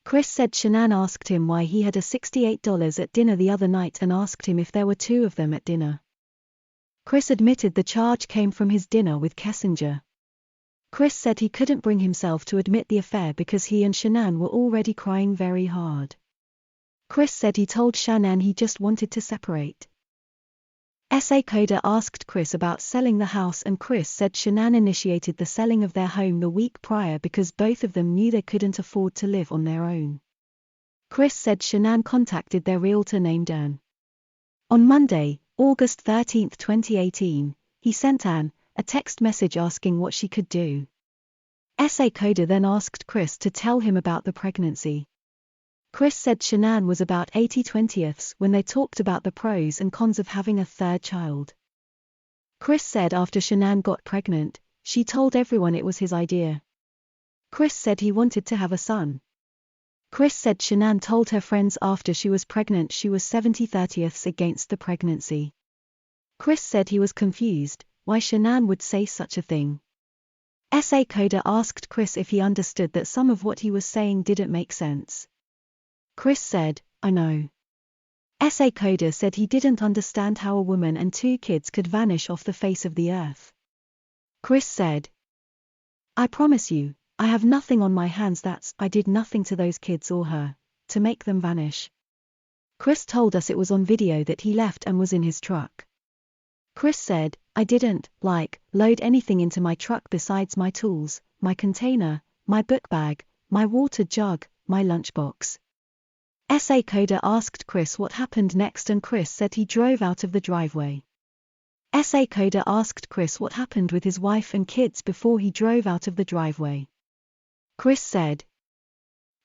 Chris said Shanann asked him why he had a $68 at dinner the other night and asked him if there were two of them at dinner. Chris admitted the charge came from his dinner with Kessinger. Chris said he couldn't bring himself to admit the affair because he and Shanann were already crying very hard. Chris said he told Shanann he just wanted to separate. SA Coda asked Chris about selling the house and Chris said Shanann initiated the selling of their home the week prior because both of them knew they couldn't afford to live on their own. Chris said Shanann contacted their realtor named Ann. On Monday, August 13, 2018, he sent Ann a text message asking what she could do. SA Coda then asked Chris to tell him about the pregnancy. Chris said Shanann was about 80/20ths when they talked about the pros and cons of having a third child. Chris said after Shanann got pregnant, she told everyone it was his idea. Chris said he wanted to have a son. Chris said Shanann told her friends after she was pregnant she was 70/30ths against the pregnancy. Chris said he was confused, why Shanann would say such a thing. SA Coda asked Chris if he understood that some of what he was saying didn't make sense. Chris said, I know. SA Coda said he didn't understand how a woman and two kids could vanish off the face of the earth. Chris said, I promise you, I have nothing on my hands I did nothing to those kids or her, to make them vanish. Chris told us it was on video that he left and was in his truck. Chris said, I didn't, load anything into my truck besides my tools, my container, my book bag, my water jug, my lunchbox. SA Coda asked Chris what happened next and Chris said he drove out of the driveway. SA Coda asked Chris what happened with his wife and kids before he drove out of the driveway. Chris said,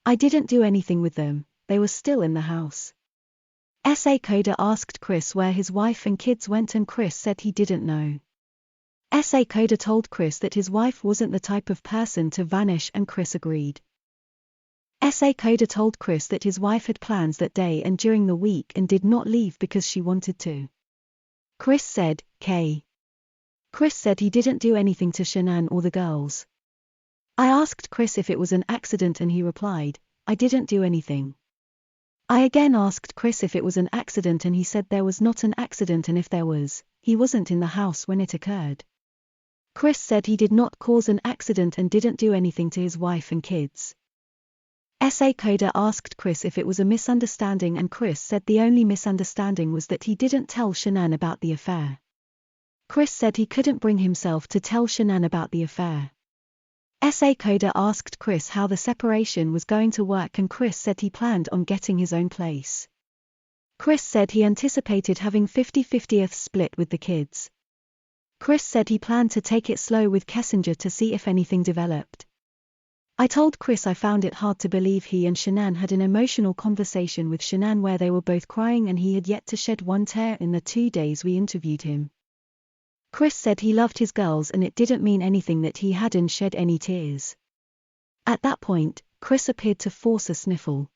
I didn't do anything with them, they were still in the house. SA Coda asked Chris where his wife and kids went and Chris said he didn't know. SA Coda told Chris that his wife wasn't the type of person to vanish and Chris agreed. SA Coda told Chris that his wife had plans that day and during the week and did not leave because she wanted to. Chris said, K. Chris said he didn't do anything to Shanann or the girls. I asked Chris if it was an accident and he replied, I didn't do anything. I again asked Chris if it was an accident and he said there was not an accident and if there was, he wasn't in the house when it occurred. Chris said he did not cause an accident and didn't do anything to his wife and kids. SA Coda asked Chris if it was a misunderstanding and Chris said the only misunderstanding was that he didn't tell Shanann about the affair. Chris said he couldn't bring himself to tell Shanann about the affair. SA Coder asked Chris how the separation was going to work, and Chris said he planned on getting his own place. Chris said he anticipated having 50-50th split with the kids. Chris said he planned to take it slow with Kessinger to see if anything developed. I told Chris I found it hard to believe he and Shanann had an emotional conversation with Shanann where they were both crying and he had yet to shed one tear in the 2 days we interviewed him. Chris said he loved his girls and it didn't mean anything that he hadn't shed any tears. At that point, Chris appeared to force a sniffle.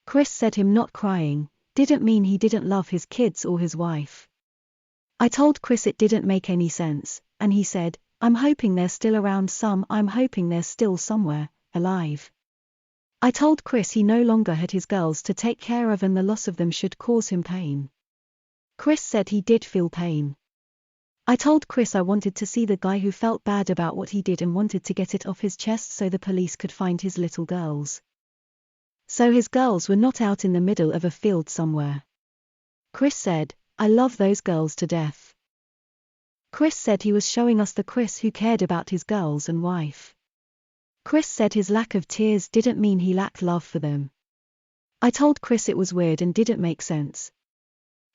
Chris said him not crying didn't mean he didn't love his kids or his wife. I told Chris it didn't make any sense, and he said, I'm hoping they're still around I'm hoping they're still somewhere, alive. I told Chris he no longer had his girls to take care of and the loss of them should cause him pain. Chris said he did feel pain. I told Chris I wanted to see the guy who felt bad about what he did and wanted to get it off his chest so the police could find his little girls. So his girls were not out in the middle of a field somewhere. Chris said, I love those girls to death. Chris said he was showing us the Chris who cared about his girls and wife. Chris said his lack of tears didn't mean he lacked love for them. I told Chris it was weird and didn't make sense.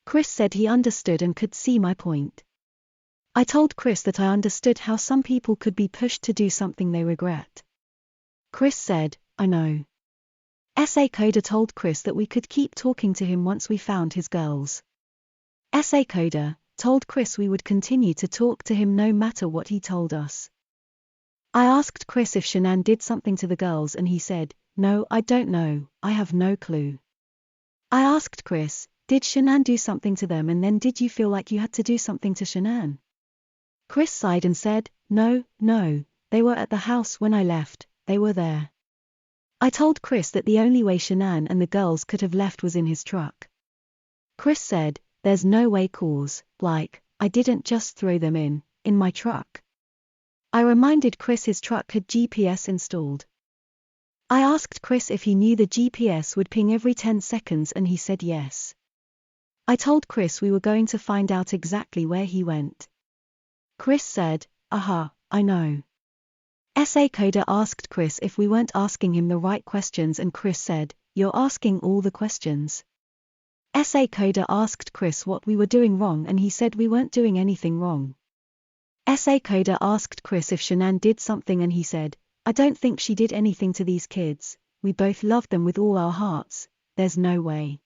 Chris said he understood and could see my point. I told Chris that I understood how some people could be pushed to do something they regret. Chris said, I know. SA Coder told Chris that we could keep talking to him once we found his girls. SA Coder told Chris we would continue to talk to him no matter what he told us. I asked Chris if Shanann did something to the girls and he said, no, I don't know, I have no clue. I asked Chris, did Shanann do something to them and then did you feel like you had to do something to Shanann? Chris sighed and said, no, they were at the house when I left, they were there. I told Chris that the only way Shanann and the girls could have left was in his truck. Chris said, there's no way cause, like, I didn't just throw them in my truck. I reminded Chris his truck had GPS installed. I asked Chris if he knew the GPS would ping every 10 seconds and he said yes. I told Chris we were going to find out exactly where he went. Chris said, I know. SA Coder asked Chris if we weren't asking him the right questions and Chris said, you're asking all the questions. SA Coder asked Chris what we were doing wrong and he said we weren't doing anything wrong. SA Coder asked Chris if Shanann did something and he said, I don't think she did anything to these kids, we both loved them with all our hearts, there's no way.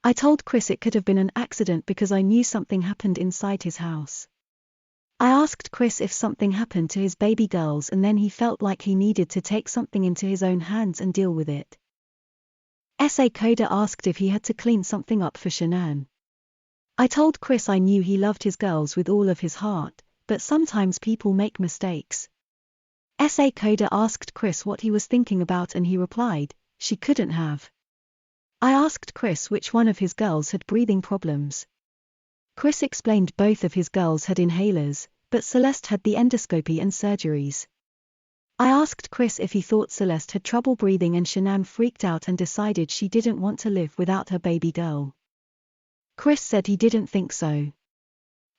I told Chris it could have been an accident because I knew something happened inside his house. I asked Chris if something happened to his baby girls and then he felt like he needed to take something into his own hands and deal with it. SA Coder asked if he had to clean something up for Shanann. I told Chris I knew he loved his girls with all of his heart, but sometimes people make mistakes. SA Coder asked Chris what he was thinking about and he replied, she couldn't have. I asked Chris which one of his girls had breathing problems. Chris explained both of his girls had inhalers, but Celeste had the endoscopy and surgeries. I asked Chris if he thought Celeste had trouble breathing and Shanann freaked out and decided she didn't want to live without her baby girl. Chris said he didn't think so.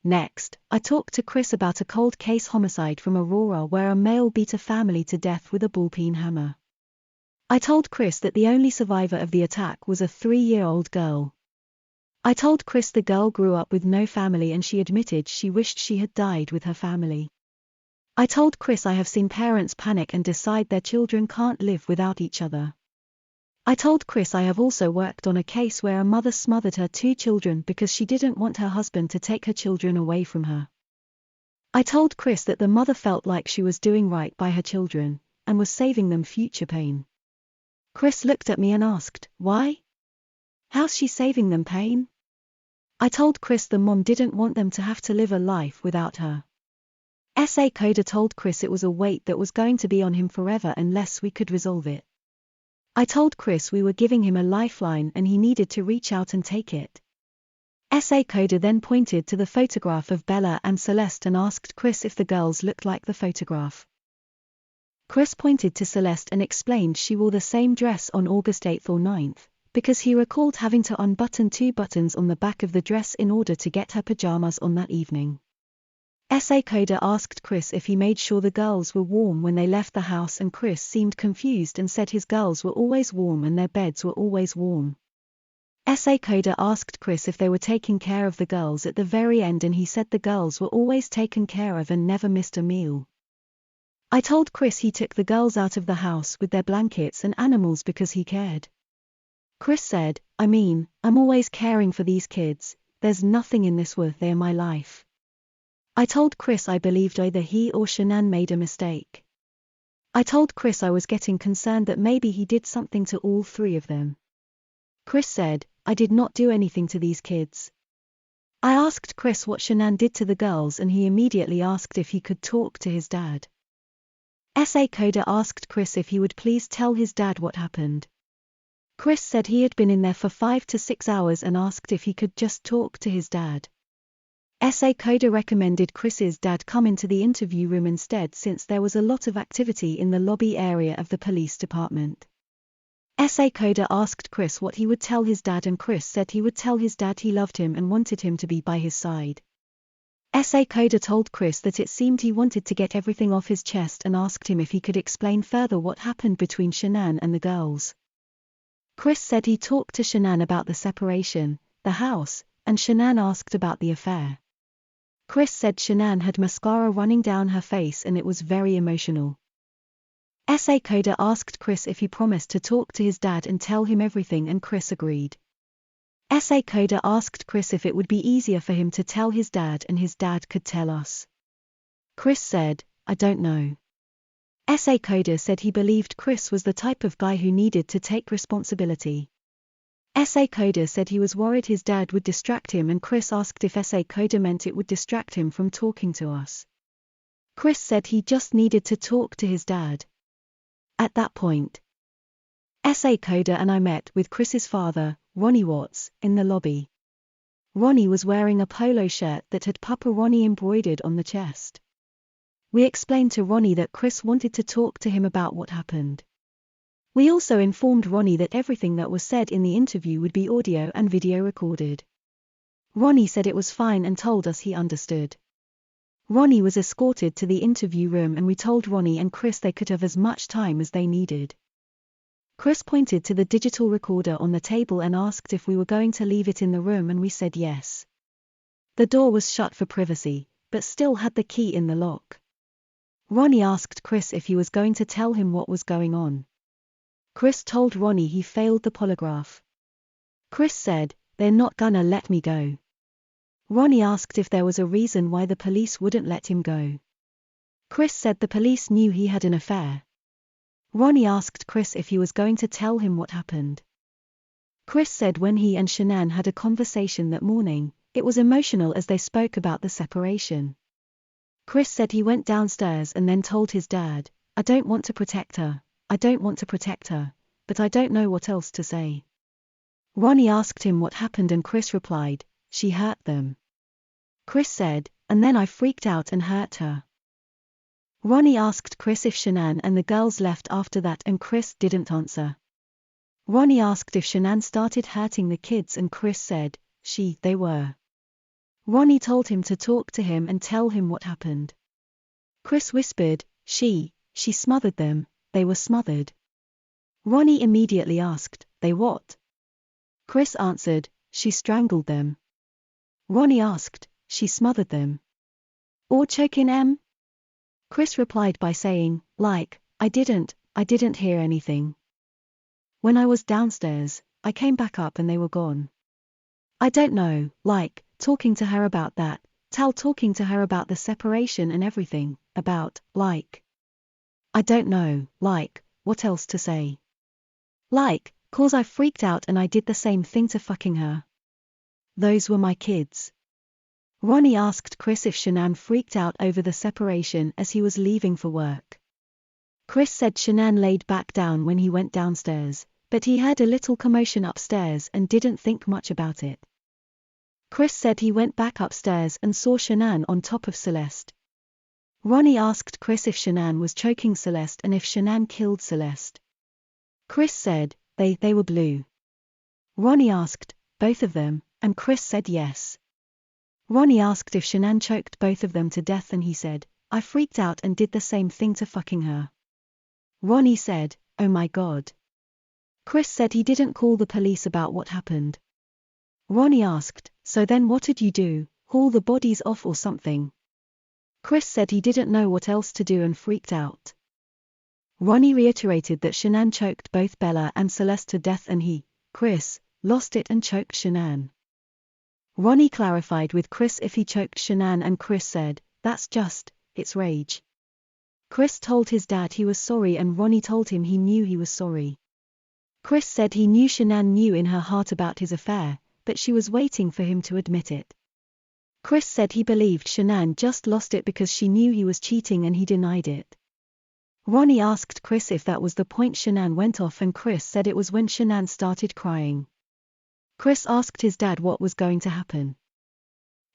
Next, I talked to Chris about a cold case homicide from Aurora where a male beat a family to death with a ball-peen hammer. I told Chris that the only survivor of the attack was a 3-year-old girl. I told Chris the girl grew up with no family and she admitted she wished she had died with her family. I told Chris I have seen parents panic and decide their children can't live without each other. I told Chris I have also worked on a case where a mother smothered her 2 children because she didn't want her husband to take her children away from her. I told Chris that the mother felt like she was doing right by her children, and was saving them future pain. Chris looked at me and asked, why? How's she saving them pain? I told Chris the mom didn't want them to have to live a life without her. SA Coder told Chris it was a weight that was going to be on him forever unless we could resolve it. I told Chris we were giving him a lifeline and he needed to reach out and take it. SA Coder then pointed to the photograph of Bella and Celeste and asked Chris if the girls looked like the photograph. Chris pointed to Celeste and explained she wore the same dress on August 8th or 9th, because he recalled having to unbutton 2 buttons on the back of the dress in order to get her pajamas on that evening. SA Coda asked Chris if he made sure the girls were warm when they left the house, and Chris seemed confused and said his girls were always warm and their beds were always warm. SA Coda asked Chris if they were taking care of the girls at the very end, and he said the girls were always taken care of and never missed a meal. I told Chris he took the girls out of the house with their blankets and animals because he cared. Chris said, I'm always caring for these kids, there's nothing in this worth they in my life. I told Chris I believed either he or Shanann made a mistake. I told Chris I was getting concerned that maybe he did something to all three of them. Chris said, I did not do anything to these kids. I asked Chris what Shanann did to the girls, and he immediately asked if he could talk to his dad. SA Coda asked Chris if he would please tell his dad what happened. Chris said he had been in there for 5 to 6 hours and asked if he could just talk to his dad. SA Coda recommended Chris's dad come into the interview room instead, since there was a lot of activity in the lobby area of the police department. SA Coda asked Chris what he would tell his dad, and Chris said he would tell his dad he loved him and wanted him to be by his side. SA Coda told Chris that it seemed he wanted to get everything off his chest and asked him if he could explain further what happened between Shanann and the girls. Chris said he talked to Shanann about the separation, the house, and Shanann asked about the affair. Chris said Shanann had mascara running down her face and it was very emotional. SA Coda asked Chris if he promised to talk to his dad and tell him everything, and Chris agreed. SA Coda asked Chris if it would be easier for him to tell his dad and his dad could tell us. Chris said, I don't know. SA Coda said he believed Chris was the type of guy who needed to take responsibility. SA Coda said he was worried his dad would distract him, and Chris asked if SA Coda meant it would distract him from talking to us. Chris said he just needed to talk to his dad. At that point, SA Coda and I met with Chris's father, Ronnie Watts, in the lobby. Ronnie was wearing a polo shirt that had Papa Ronnie embroidered on the chest. We explained to Ronnie that Chris wanted to talk to him about what happened. We also informed Ronnie that everything that was said in the interview would be audio and video recorded. Ronnie said it was fine and told us he understood. Ronnie was escorted to the interview room, and we told Ronnie and Chris they could have as much time as they needed. Chris pointed to the digital recorder on the table and asked if we were going to leave it in the room, and we said yes. The door was shut for privacy, but still had the key in the lock. Ronnie asked Chris if he was going to tell him what was going on. Chris told Ronnie he failed the polygraph. Chris said, they're not gonna let me go. Ronnie asked if there was a reason why the police wouldn't let him go. Chris said the police knew he had an affair. Ronnie asked Chris if he was going to tell him what happened. Chris said when he and Shanann had a conversation that morning, it was emotional as they spoke about the separation. Chris said he went downstairs and then told his dad, I don't want to protect her, but I don't know what else to say. Ronnie asked him what happened, and Chris replied, she hurt them. Chris said, and then I freaked out and hurt her. Ronnie asked Chris if Shanann and the girls left after that, and Chris didn't answer. Ronnie asked if Shanann started hurting the kids, and Chris said, they were. Ronnie told him to talk to him and tell him what happened. Chris whispered, she smothered them, they were smothered. Ronnie immediately asked, they what? Chris answered, she strangled them. Ronnie asked, she smothered them or choking them? Chris replied by saying, I didn't hear anything. When I was downstairs, I came back up and they were gone. I don't know, talking to her about that, talking to her about the separation and everything, about, I don't know, what else to say. 'Cause I freaked out and I did the same thing to fucking her. Those were my kids. Ronnie asked Chris if Shanann freaked out over the separation as he was leaving for work. Chris said Shanann laid back down when he went downstairs, but he heard a little commotion upstairs and didn't think much about it. Chris said he went back upstairs and saw Shanann on top of Celeste. Ronnie asked Chris if Shanann was choking Celeste and if Shanann killed Celeste. Chris said, they were blue. Ronnie asked, both of them, and Chris said yes. Ronnie asked if Shanann choked both of them to death and he said, I freaked out and did the same thing to fucking her. Ronnie said, oh my god. Chris said he didn't call the police about what happened. Ronnie asked, so then what did you do, haul the bodies off or something? Chris said he didn't know what else to do and freaked out. Ronnie reiterated that Shanann choked both Bella and Celeste to death and he, Chris, lost it and choked Shanann. Ronnie clarified with Chris if he choked Shanann and Chris said, that's just, it's rage. Chris told his dad he was sorry and Ronnie told him he knew he was sorry. Chris said he knew Shanann knew in her heart about his affair, but she was waiting for him to admit it. Chris said he believed Shanann just lost it because she knew he was cheating and he denied it. Ronnie asked Chris if that was the point Shanann went off and Chris said it was when Shanann started crying. Chris asked his dad what was going to happen.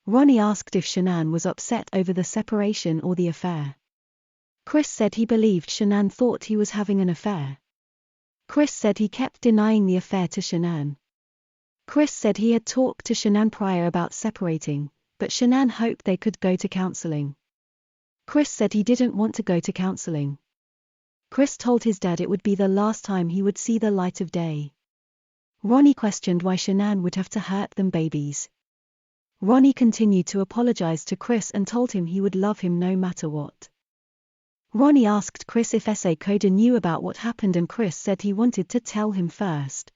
Ronnie asked if Shanann was upset over the separation or the affair. Chris said he believed Shanann thought he was having an affair. Chris said he kept denying the affair to Shanann. Chris said he had talked to Shanann prior about separating, but Shanann hoped they could go to counseling. Chris said he didn't want to go to counseling. Chris told his dad it would be the last time he would see the light of day. Ronnie questioned why Shanann would have to hurt them babies. Ronnie continued to apologize to Chris and told him he would love him no matter what. Ronnie asked Chris if SA Coda knew about what happened and Chris said he wanted to tell him first.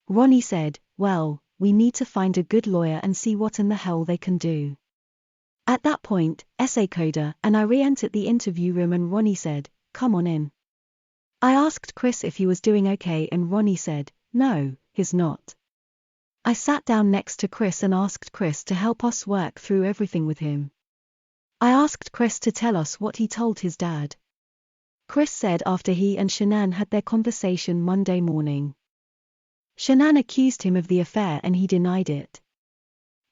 Ronnie said, well, we need to find a good lawyer and see what in the hell they can do. At that point, SA Coda and I re-entered the interview room and Ronnie said, come on in. I asked Chris if he was doing okay and Ronnie said, no, he's not. I sat down next to Chris and asked Chris to help us work through everything with him. I asked Chris to tell us what he told his dad. Chris said after he and Shanann had their conversation Monday morning. Shanann accused him of the affair and he denied it.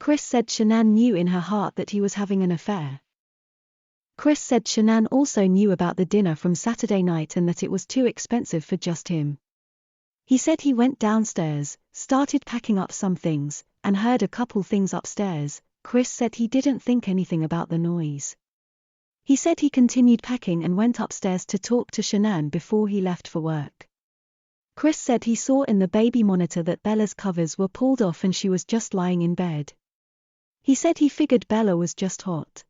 Chris said Shanann knew in her heart that he was having an affair. Chris said Shanann also knew about the dinner from Saturday night and that it was too expensive for just him. He said he went downstairs, started packing up some things, and heard a couple things upstairs. Chris said he didn't think anything about the noise. He said he continued packing and went upstairs to talk to Shanann before he left for work. Chris said he saw in the baby monitor that Bella's covers were pulled off and she was just lying in bed. He said he figured Bella was just hot.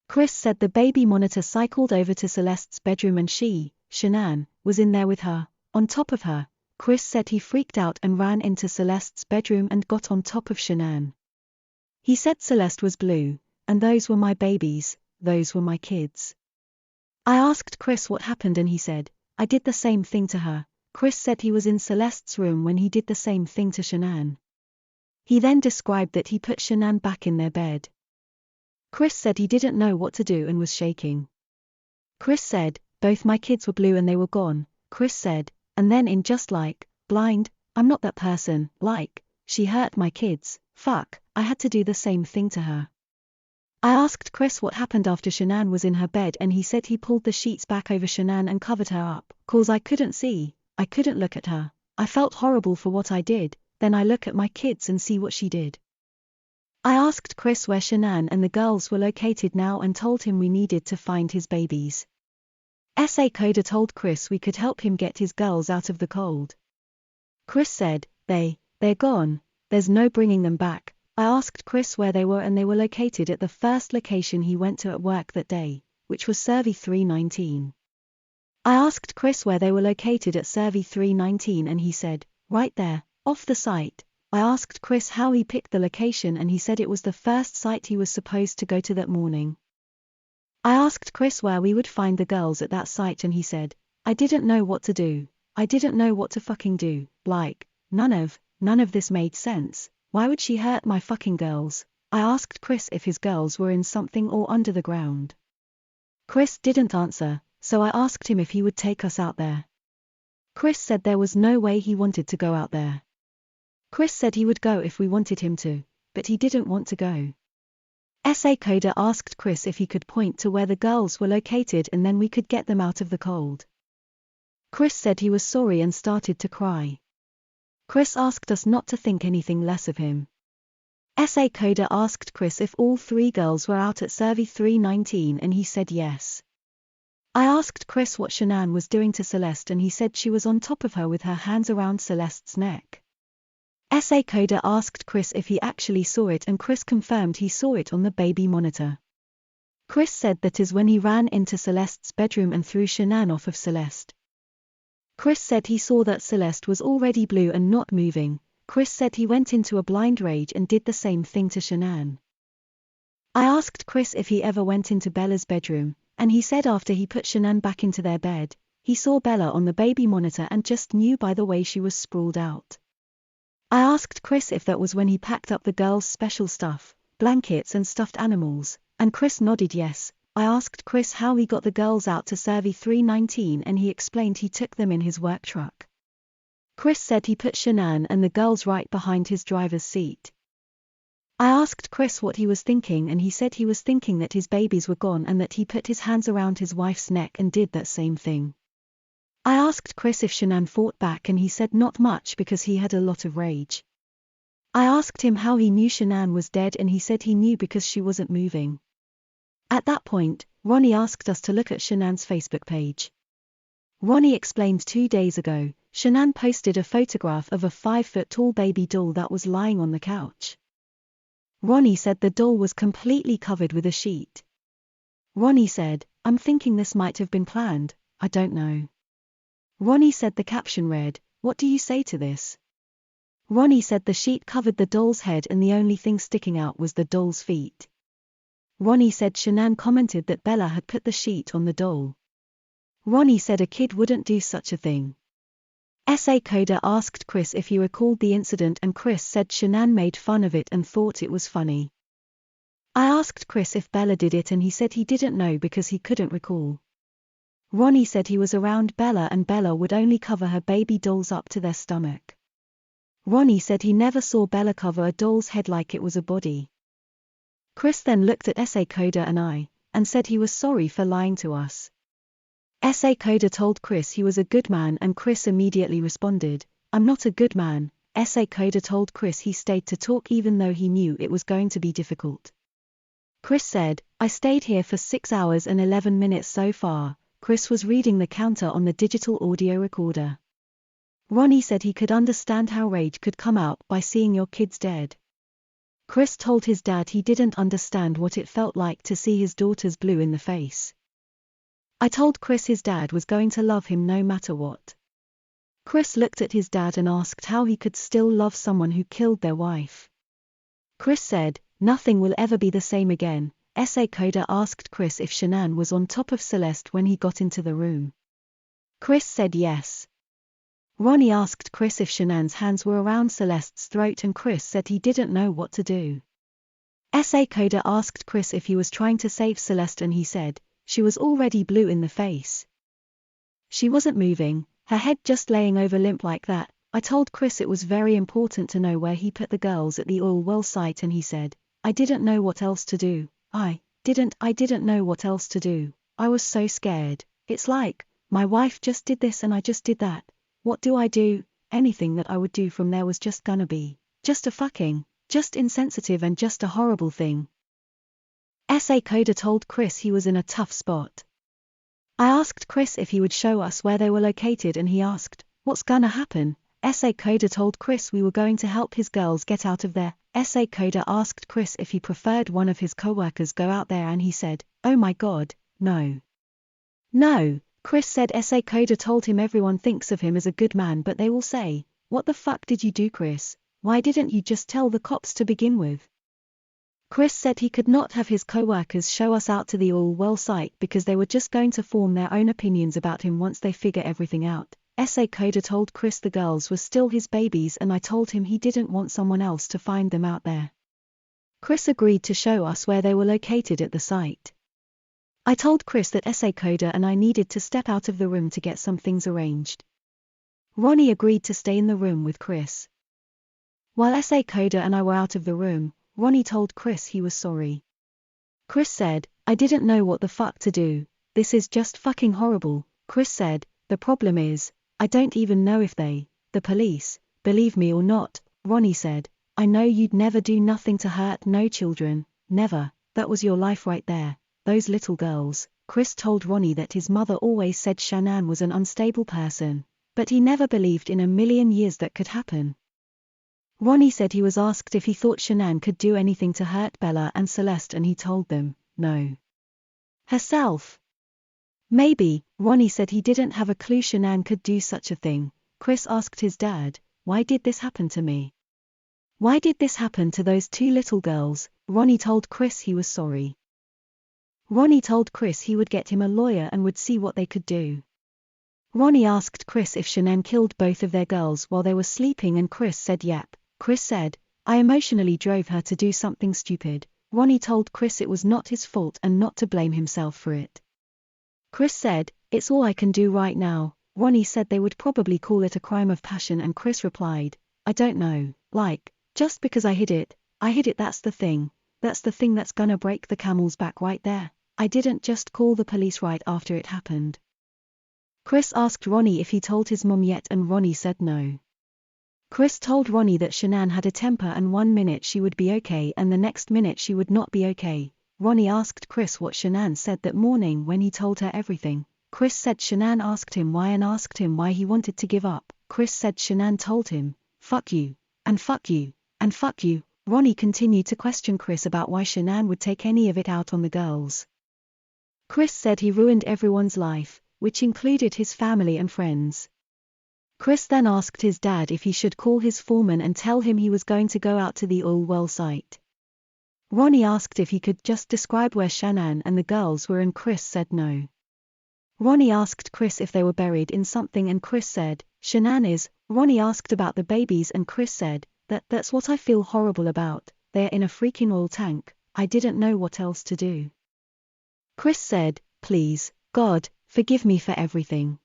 Chris said the baby monitor cycled over to Celeste's bedroom and she, Shanann, was in there with her, on top of her. Chris said he freaked out and ran into Celeste's bedroom and got on top of Shanann. He said Celeste was blue, and those were my babies, those were my kids. I asked Chris what happened and he said, I did the same thing to her. Chris said he was in Celeste's room when he did the same thing to Shanann. He then described that he put Shanann back in their bed. Chris said he didn't know what to do and was shaking. Chris said, both my kids were blue and they were gone. Chris said, and then in just like, blind, I'm not that person, like, she hurt my kids, fuck, I had to do the same thing to her. I asked Chris what happened after Shanann was in her bed and he said he pulled the sheets back over Shanann and covered her up, cause I couldn't see, I couldn't look at her, I felt horrible for what I did, then I look at my kids and see what she did. I asked Chris where Shanann and the girls were located now and told him we needed to find his babies. SA Coda told Chris we could help him get his girls out of the cold. Chris said, they're gone, there's no bringing them back. I asked Chris where they were and they were located at the first location he went to at work that day, which was Survey 319. I asked Chris where they were located at Survey 319 and he said, right there, off the site. I asked Chris how he picked the location and he said it was the first site he was supposed to go to that morning. I asked Chris where we would find the girls at that site and he said, I didn't know what to do, I didn't know what to fucking do, like, none of this made sense, why would she hurt my fucking girls? I asked Chris if his girls were in something or under the ground. Chris didn't answer, so I asked him if he would take us out there. Chris said there was no way he wanted to go out there. Chris said he would go if we wanted him to, but he didn't want to go. SA Coda asked Chris if he could point to where the girls were located and then we could get them out of the cold. Chris said he was sorry and started to cry. Chris asked us not to think anything less of him. SA Coda asked Chris if all 3 girls were out at Survey 319 and he said yes. I asked Chris what Shanann was doing to Celeste and he said she was on top of her with her hands around Celeste's neck. SA Coda asked Chris if he actually saw it and Chris confirmed he saw it on the baby monitor. Chris said that is when he ran into Celeste's bedroom and threw Shanann off of Celeste. Chris said he saw that Celeste was already blue and not moving. Chris said he went into a blind rage and did the same thing to Shanann. I asked Chris if he ever went into Bella's bedroom, and he said after he put Shanann back into their bed, he saw Bella on the baby monitor and just knew by the way she was sprawled out. I asked Chris if that was when he packed up the girls' special stuff, blankets and stuffed animals, and Chris nodded yes. I asked Chris how he got the girls out to Survey 319 and he explained he took them in his work truck. Chris said he put Shanann and the girls right behind his driver's seat. I asked Chris what he was thinking and he said he was thinking that his babies were gone and that he put his hands around his wife's neck and did that same thing. I asked Chris if Shanann fought back and he said not much because he had a lot of rage. I asked him how he knew Shanann was dead and he said he knew because she wasn't moving. At that point, Ronnie asked us to look at Shanann's Facebook page. Ronnie explained 2 days ago, Shanann posted a photograph of a 5-foot-tall baby doll that was lying on the couch. Ronnie said the doll was completely covered with a sheet. Ronnie said, I'm thinking this might have been planned, I don't know. Ronnie said the caption read, what do you say to this? Ronnie said the sheet covered the doll's head and the only thing sticking out was the doll's feet. Ronnie said Shanann commented that Bella had put the sheet on the doll. Ronnie said a kid wouldn't do such a thing. SA Coda asked Chris if he recalled the incident and Chris said Shanann made fun of it and thought it was funny. I asked Chris if Bella did it and he said he didn't know because he couldn't recall. Ronnie said he was around Bella and Bella would only cover her baby dolls up to their stomach. Ronnie said he never saw Bella cover a doll's head like it was a body. Chris then looked at SA Coda and I, and said he was sorry for lying to us. SA Coda told Chris he was a good man and Chris immediately responded, I'm not a good man. SA Coda told Chris he stayed to talk even though he knew it was going to be difficult. Chris said, I stayed here for 6 hours and 11 minutes so far. Chris was reading the counter on the digital audio recorder. Ronnie said he could understand how rage could come out by seeing your kids dead. Chris told his dad he didn't understand what it felt like to see his daughters blue in the face. I told Chris his dad was going to love him no matter what. Chris looked at his dad and asked how he could still love someone who killed their wife. Chris said, nothing will ever be the same again. SA Coda asked Chris if Shanann was on top of Celeste when he got into the room. Chris said yes. Ronnie asked Chris if Shanann's hands were around Celeste's throat and Chris said he didn't know what to do. SA Coda asked Chris if he was trying to save Celeste and he said, she was already blue in the face. She wasn't moving, her head just laying over limp like that. I told Chris it was very important to know where he put the girls at the oil well site and he said, I didn't know what else to do. I didn't know what else to do. I was so scared. It's like, my wife just did this and I just did that. What do I do? Anything that I would do from there was just gonna be, just insensitive and just a horrible thing. SA Coda told Chris he was in a tough spot. I asked Chris if he would show us where they were located and he asked, what's gonna happen? SA Coda told Chris we were going to help his girls get out of there. SA Coda asked Chris if he preferred one of his co-workers go out there and he said, oh my god, no. No, Chris said SA Coda told him everyone thinks of him as a good man but they will say, what the fuck did you do Chris? Why didn't you just tell the cops to begin with? Chris said he could not have his co-workers show us out to the all-well site because they were just going to form their own opinions about him once they figure everything out. SA Coda told Chris the girls were still his babies and I told him he didn't want someone else to find them out there. Chris agreed to show us where they were located at the site. I told Chris that SA Coda and I needed to step out of the room to get some things arranged. Ronnie agreed to stay in the room with Chris. While SA Coda and I were out of the room, Ronnie told Chris he was sorry. Chris said, I didn't know what the fuck to do, this is just fucking horrible. Chris said, the problem is, I don't even know if the police, believe me or not. Ronnie said, I know you'd never do nothing to hurt no children, never, that was your life right there, those little girls. Chris told Ronnie that his mother always said Shanann was an unstable person, but he never believed in a million years that could happen. Ronnie said he was asked if he thought Shanann could do anything to hurt Bella and Celeste and he told them, no. Herself. Maybe. Ronnie said he didn't have a clue Shanann could do such a thing. Chris asked his dad, why did this happen to me? Why did this happen to those two little girls? Ronnie told Chris he was sorry. Ronnie told Chris he would get him a lawyer and would see what they could do. Ronnie asked Chris if Shanann killed both of their girls while they were sleeping and Chris said yep. Chris said, I emotionally drove her to do something stupid. Ronnie told Chris it was not his fault and not to blame himself for it. Chris said, it's all I can do right now. Ronnie said they would probably call it a crime of passion and Chris replied, I don't know, like, just because I hid it, that's the thing that's gonna break the camel's back right there. I didn't just call the police right after it happened. Chris asked Ronnie if he told his mom yet and Ronnie said no. Chris told Ronnie that Shanann had a temper and 1 minute she would be okay and the next minute she would not be okay. Ronnie asked Chris what Shanann said that morning when he told her everything. Chris said Shanann asked him why and asked him why he wanted to give up. Chris said Shanann told him, fuck you, and fuck you, and fuck you. Ronnie continued to question Chris about why Shanann would take any of it out on the girls. Chris said he ruined everyone's life, which included his family and friends. Chris then asked his dad if he should call his foreman and tell him he was going to go out to the oil well site. Ronnie asked if he could just describe where Shanann and the girls were and Chris said no. Ronnie asked Chris if they were buried in something and Chris said, Shanann is. Ronnie asked about the babies and Chris said, that's what I feel horrible about, they're in a freaking oil tank, I didn't know what else to do. Chris said, please, God, forgive me for everything.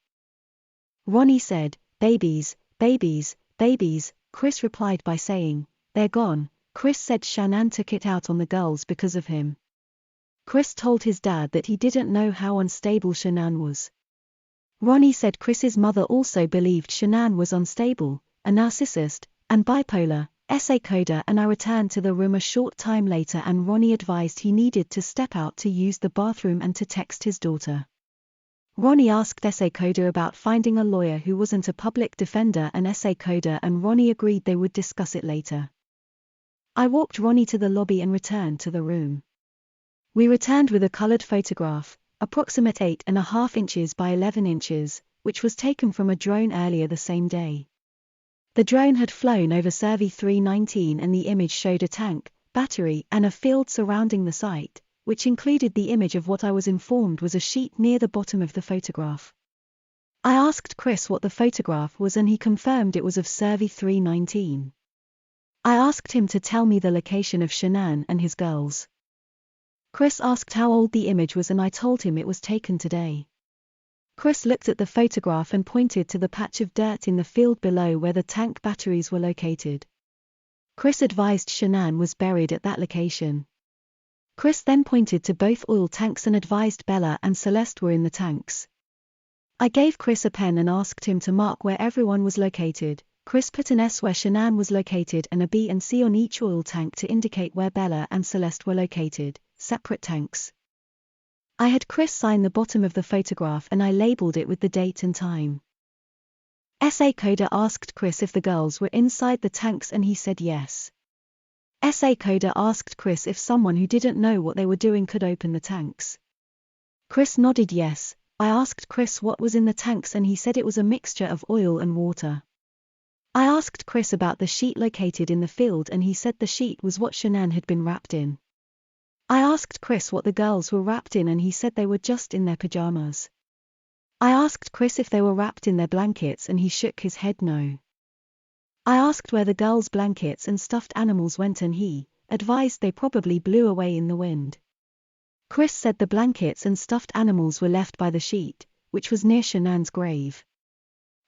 Ronnie said, babies, babies, babies. Chris replied by saying, they're gone. Chris said Shanann took it out on the girls because of him. Chris told his dad that he didn't know how unstable Shanann was. Ronnie said Chris's mother also believed Shanann was unstable, a narcissist, and bipolar. Essay coder and I returned to the room a short time later and Ronnie advised he needed to step out to use the bathroom and to text his daughter. Ronnie asked Essay Coder about finding a lawyer who wasn't a public defender and Essay Coder and Ronnie agreed they would discuss it later. I walked Ronnie to the lobby and returned to the room. We returned with a colored photograph, approximate 8.5 inches by 11 inches, which was taken from a drone earlier the same day. The drone had flown over Survey 319 and the image showed a tank, battery and a field surrounding the site, which included the image of what I was informed was a sheet near the bottom of the photograph. I asked Chris what the photograph was and he confirmed it was of Survey 319. I asked him to tell me the location of Shanann and his girls. Chris asked how old the image was and I told him it was taken today. Chris looked at the photograph and pointed to the patch of dirt in the field below where the tank batteries were located. Chris advised Shanann was buried at that location. Chris then pointed to both oil tanks and advised Bella and Celeste were in the tanks. I gave Chris a pen and asked him to mark where everyone was located. Chris put an S where Shanann was located and a B and C on each oil tank to indicate where Bella and Celeste were located, separate tanks. I had Chris sign the bottom of the photograph and I labeled it with the date and time. Essay Coder asked Chris if the girls were inside the tanks and he said yes. Essay Coder asked Chris if someone who didn't know what they were doing could open the tanks. Chris nodded yes. I asked Chris what was in the tanks and he said it was a mixture of oil and water. I asked Chris about the sheet located in the field and he said the sheet was what Shanann had been wrapped in. I asked Chris what the girls were wrapped in and he said they were just in their pajamas. I asked Chris if they were wrapped in their blankets and he shook his head no. I asked where the girls' blankets and stuffed animals went and he advised they probably blew away in the wind. Chris said the blankets and stuffed animals were left by the sheet, which was near Shanann's grave.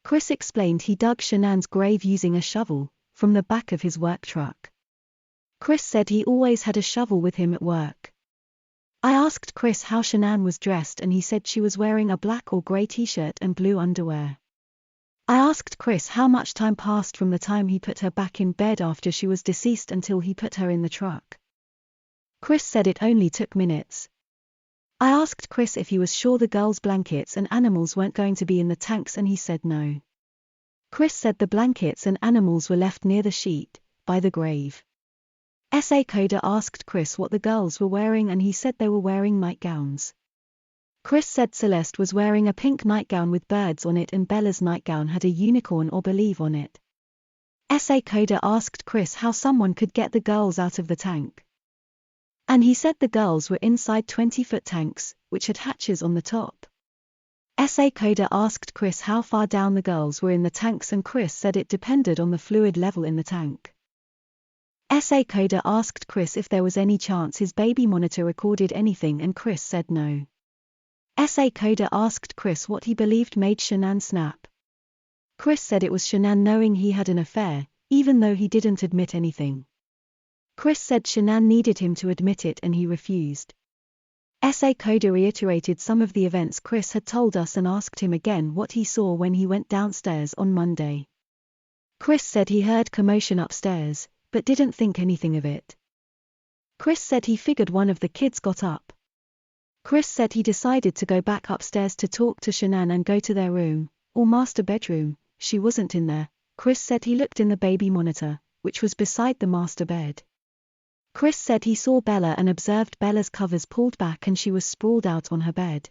Chris explained he dug Shanann's grave using a shovel, from the back of his work truck. Chris said he always had a shovel with him at work. I asked Chris how Shanann was dressed and he said she was wearing a black or grey t-shirt and blue underwear. I asked Chris how much time passed from the time he put her back in bed after she was deceased until he put her in the truck. Chris said it only took minutes. I asked Chris if he was sure the girls' blankets and animals weren't going to be in the tanks, and he said no. Chris said the blankets and animals were left near the sheet, by the grave. SA Coda asked Chris what the girls were wearing, and he said they were wearing nightgowns. Chris said Celeste was wearing a pink nightgown with birds on it, and Bella's nightgown had a unicorn or believe on it. SA Coda asked Chris how someone could get the girls out of the tank. And he said the girls were inside 20-foot tanks, which had hatches on the top. SA Coda asked Chris how far down the girls were in the tanks, and Chris said it depended on the fluid level in the tank. SA Coda asked Chris if there was any chance his baby monitor recorded anything, and Chris said no. SA Coda asked Chris what he believed made Shanann snap. Chris said it was Shanann knowing he had an affair, even though he didn't admit anything. Chris said Shanann needed him to admit it and he refused. SA Coda reiterated some of the events Chris had told us and asked him again what he saw when he went downstairs on Monday. Chris said he heard commotion upstairs, but didn't think anything of it. Chris said he figured one of the kids got up. Chris said he decided to go back upstairs to talk to Shanann and go to their room, or master bedroom. She wasn't in there. Chris said he looked in the baby monitor, which was beside the master bed. Chris said he saw Bella and observed Bella's covers pulled back and she was sprawled out on her bed.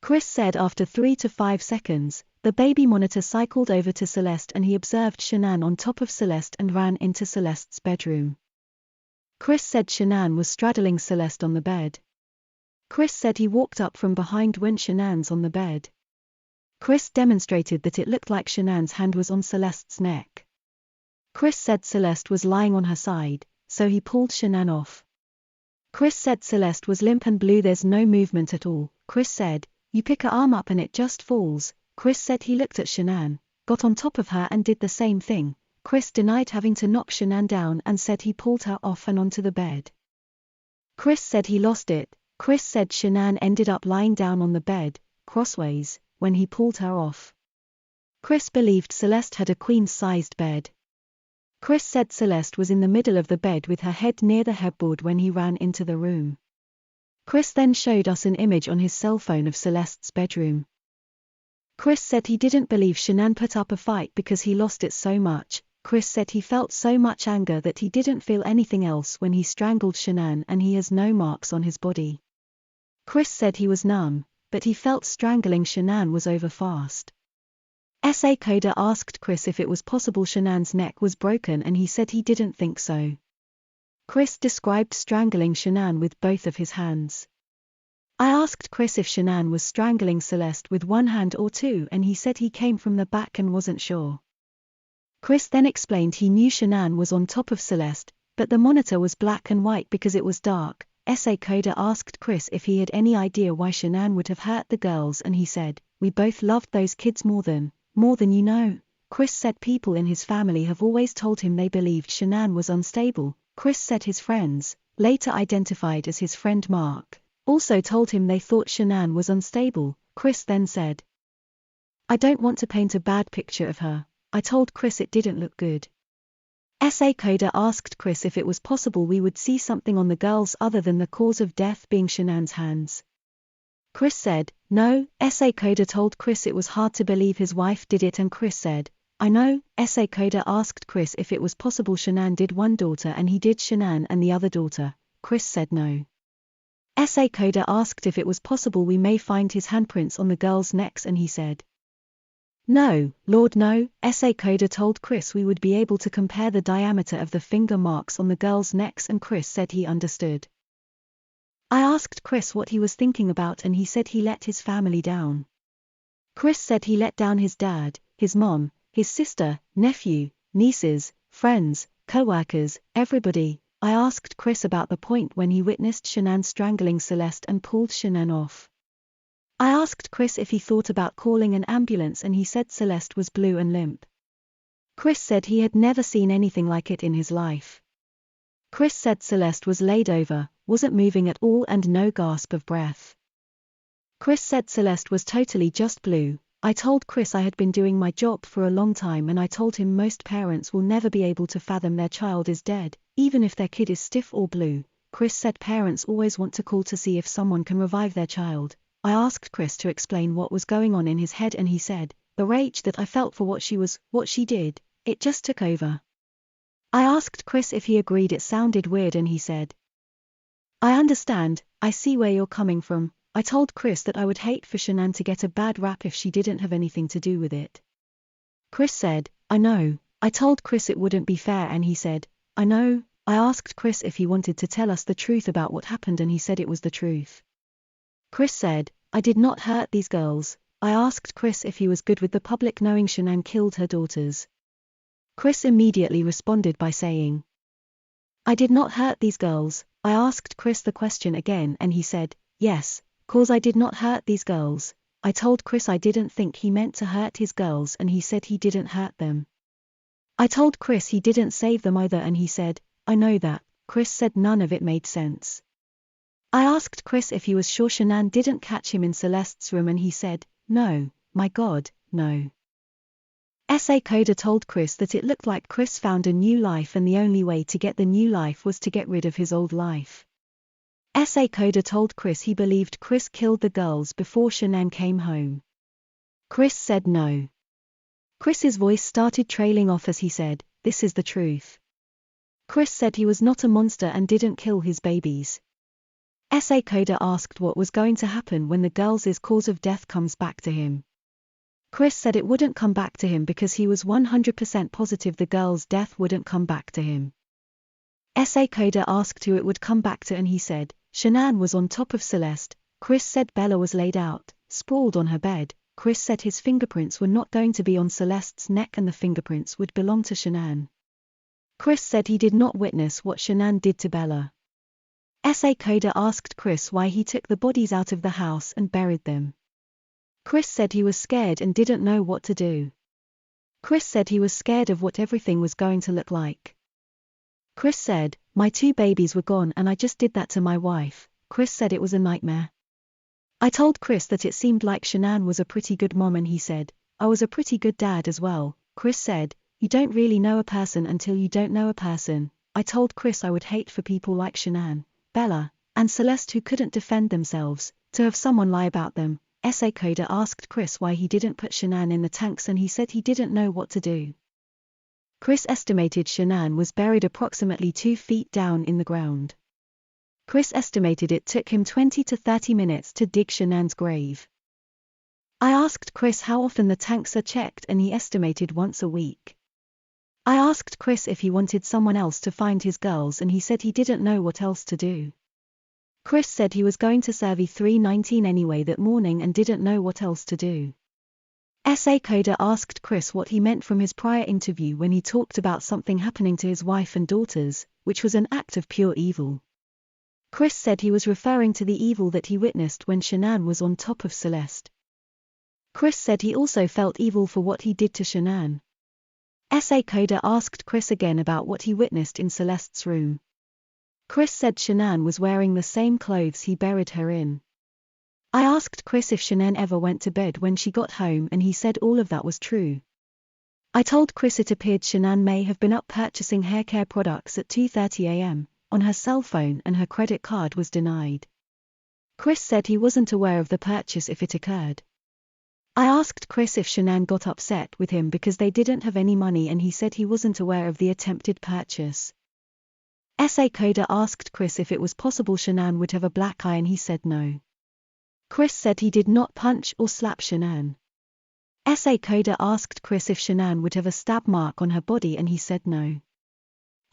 Chris said after 3 to 5 seconds, the baby monitor cycled over to Celeste and he observed Shanann on top of Celeste and ran into Celeste's bedroom. Chris said Shanann was straddling Celeste on the bed. Chris said he walked up from behind when Shanann's on the bed. Chris demonstrated that it looked like Shanann's hand was on Celeste's neck. Chris said Celeste was lying on her side, so he pulled Shanann off. Chris said Celeste was limp and blue, there's no movement at all. Chris said, you pick her arm up and it just falls. Chris said he looked at Shanann, got on top of her and did the same thing. Chris denied having to knock Shanann down and said he pulled her off and onto the bed. Chris said he lost it. Chris said Shanann ended up lying down on the bed, crossways, when he pulled her off. Chris believed Celeste had a queen-sized bed. Chris said Celeste was in the middle of the bed with her head near the headboard when he ran into the room. Chris then showed us an image on his cell phone of Celeste's bedroom. Chris said he didn't believe Shanann put up a fight because he lost it so much. Chris said he felt so much anger that he didn't feel anything else when he strangled Shanann, and he has no marks on his body. Chris said he was numb, but he felt strangling Shanann was over fast. SA Coda asked Chris if it was possible Shanann's neck was broken, and he said he didn't think so. Chris described strangling Shanann with both of his hands. I asked Chris if Shanann was strangling Celeste with one hand or two, and he said he came from the back and wasn't sure. Chris then explained he knew Shanann was on top of Celeste, but the monitor was black and white because it was dark. SA Coda asked Chris if he had any idea why Shanann would have hurt the girls, and he said, we both loved those kids more than you know. Chris said people in his family have always told him they believed Shanann was unstable. Chris said his friends, later identified as his friend Mark, also told him they thought Shanann was unstable. Chris then said, I don't want to paint a bad picture of her. I told Chris it didn't look good. SA Coda asked Chris if it was possible we would see something on the girls other than the cause of death being Shanann's hands. Chris said, no. SA Coda told Chris it was hard to believe his wife did it, and Chris said, I know. SA Coda asked Chris if it was possible Shanann did one daughter and he did Shanann and the other daughter. Chris said no. SA Coda asked if it was possible we may find his handprints on the girls' necks, and he said, no, Lord no. SA Coda told Chris we would be able to compare the diameter of the finger marks on the girls' necks, and Chris said he understood. I asked Chris what he was thinking about, and he said he let his family down. Chris said he let down his dad, his mom, his sister, nephew, nieces, friends, co-workers, everybody. I asked Chris about the point when he witnessed Shanann strangling Celeste and pulled Shanann off. I asked Chris if he thought about calling an ambulance, and he said Celeste was blue and limp. Chris said he had never seen anything like it in his life. Chris said Celeste was laid over, wasn't moving at all and no gasp of breath. Chris said Celeste was totally just blue. I told Chris I had been doing my job for a long time, and I told him most parents will never be able to fathom their child is dead, even if their kid is stiff or blue. Chris said parents always want to call to see if someone can revive their child. I asked Chris to explain what was going on in his head, and he said, the rage that I felt for what she did, it just took over. I asked Chris if he agreed it sounded weird, and he said, I understand, I see where you're coming from. I told Chris that I would hate for Shanann to get a bad rap if she didn't have anything to do with it. Chris said, I know. I told Chris it wouldn't be fair, and he said, I know. I asked Chris if he wanted to tell us the truth about what happened, and he said it was the truth. Chris said, I did not hurt these girls. I asked Chris if he was good with the public knowing Shanann killed her daughters. Chris immediately responded by saying, I did not hurt these girls. I asked Chris the question again, and he said, yes, 'cause I did not hurt these girls. I told Chris I didn't think he meant to hurt his girls, and he said he didn't hurt them. I told Chris he didn't save them either, and he said, I know that. Chris said none of it made sense. I asked Chris if he was sure Shanann didn't catch him in Celeste's room, and he said, no, my God, no. SA Coda told Chris that it looked like Chris found a new life, and the only way to get the new life was to get rid of his old life. SA Coda told Chris he believed Chris killed the girls before Shanann came home. Chris said no. Chris's voice started trailing off as he said, this is the truth. Chris said he was not a monster and didn't kill his babies. SA Coda asked what was going to happen when the girls' cause of death comes back to him. Chris said it wouldn't come back to him because he was 100% positive the girls' death wouldn't come back to him. SA Coda asked who it would come back to, and he said, Shanann was on top of Celeste. Chris said Bella was laid out, sprawled on her bed. Chris said his fingerprints were not going to be on Celeste's neck and the fingerprints would belong to Shanann. Chris said he did not witness what Shanann did to Bella. SA Coda asked Chris why he took the bodies out of the house and buried them. Chris said he was scared and didn't know what to do. Chris said he was scared of what everything was going to look like. Chris said, my 2 babies were gone and I just did that to my wife. Chris said it was a nightmare. I told Chris that it seemed like Shanann was a pretty good mom, and he said, I was a pretty good dad as well. Chris said, you don't really know a person until you don't know a person. I told Chris I would hate for people like Shanann, Bella, and Celeste who couldn't defend themselves, to have someone lie about them. SA Coda asked Chris why he didn't put Shanann in the tanks, and he said he didn't know what to do. Chris estimated Shanann was buried approximately 2 feet down in the ground. Chris estimated it took him 20 to 30 minutes to dig Shanann's grave. I asked Chris how often the tanks are checked, and he estimated once a week. I asked Chris if he wanted someone else to find his girls, and he said he didn't know what else to do. Chris said he was going to serve E319 anyway that morning and didn't know what else to do. SA Coda asked Chris what he meant from his prior interview when he talked about something happening to his wife and daughters, which was an act of pure evil. Chris said he was referring to the evil that he witnessed when Shanann was on top of Celeste. Chris said he also felt evil for what he did to Shanann. SA Coda asked Chris again about what he witnessed in Celeste's room. Chris said Shanann was wearing the same clothes he buried her in. I asked Chris if Shanann ever went to bed when she got home, and he said all of that was true. I told Chris it appeared Shanann may have been up purchasing hair care products at 2:30 a.m. on her cell phone and her credit card was denied. Chris said he wasn't aware of the purchase if it occurred. I asked Chris if Shanann got upset with him because they didn't have any money, and he said he wasn't aware of the attempted purchase. SA Coda asked Chris if it was possible Shanann would have a black eye, and he said no. Chris said he did not punch or slap Shanann. SA Coda asked Chris if Shanann would have a stab mark on her body, and he said no.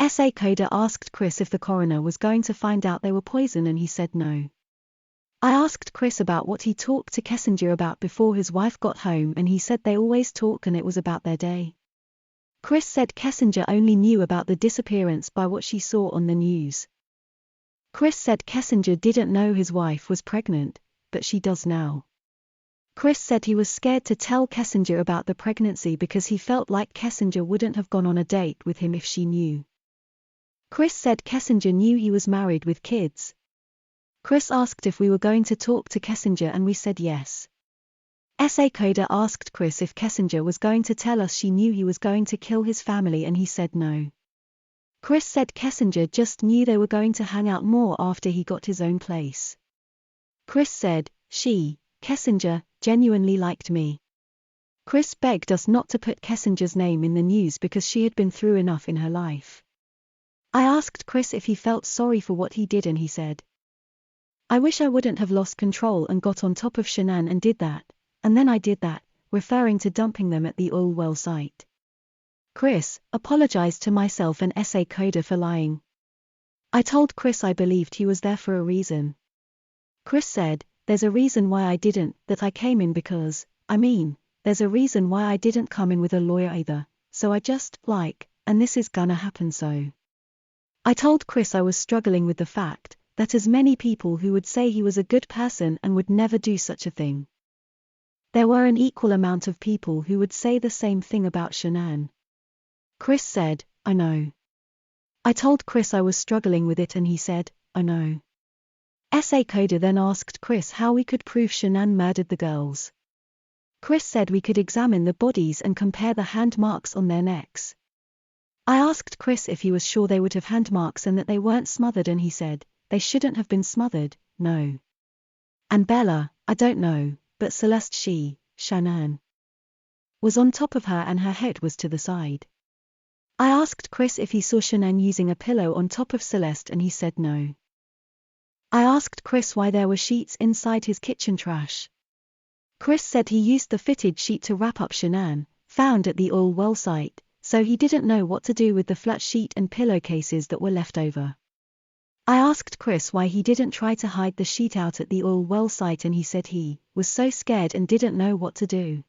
SA Coda asked Chris if the coroner was going to find out they were poison, and he said no. I asked Chris about what he talked to Kessinger about before his wife got home, and he said they always talk and it was about their day. Chris said Kessinger only knew about the disappearance by what she saw on the news. Chris said Kessinger didn't know his wife was pregnant, but she does now. Chris said he was scared to tell Kessinger about the pregnancy because he felt like Kessinger wouldn't have gone on a date with him if she knew. Chris said Kessinger knew he was married with kids. Chris asked if we were going to talk to Kessinger, and we said yes. SA Coder asked Chris if Kessinger was going to tell us she knew he was going to kill his family and he said no. Chris said Kessinger just knew they were going to hang out more after he got his own place. Chris said, Kessinger, genuinely liked me. Chris begged us not to put Kessinger's name in the news because she had been through enough in her life. I asked Chris if he felt sorry for what he did and he said, I wish I wouldn't have lost control and got on top of Shanann and did that, and then I did that, referring to dumping them at the oil well site. Chris, apologized to myself and SA Coder for lying. I told Chris I believed he was there for a reason. Chris said, there's a reason why I didn't, that I came in because, there's a reason why I didn't come in with a lawyer either, so I just, and this is gonna happen so. I told Chris I was struggling with the fact that as many people who would say he was a good person and would never do such a thing. There were an equal amount of people who would say the same thing about Shanann. Chris said, I know. I told Chris I was struggling with it and he said, I know. SA Coder then asked Chris how we could prove Shanann murdered the girls. Chris said we could examine the bodies and compare the hand marks on their necks. I asked Chris if he was sure they would have hand marks and that they weren't smothered and he said, they shouldn't have been smothered, no. And Bella, I don't know, but Celeste Shanann, was on top of her and her head was to the side. I asked Chris if he saw Shanann using a pillow on top of Celeste and he said no. I asked Chris why there were sheets inside his kitchen trash. Chris said he used the fitted sheet to wrap up Shanann, found at the oil well site, so he didn't know what to do with the flat sheet and pillowcases that were left over. I asked Chris why he didn't try to hide the sheet out at the oil well site and he said he was so scared and didn't know what to do.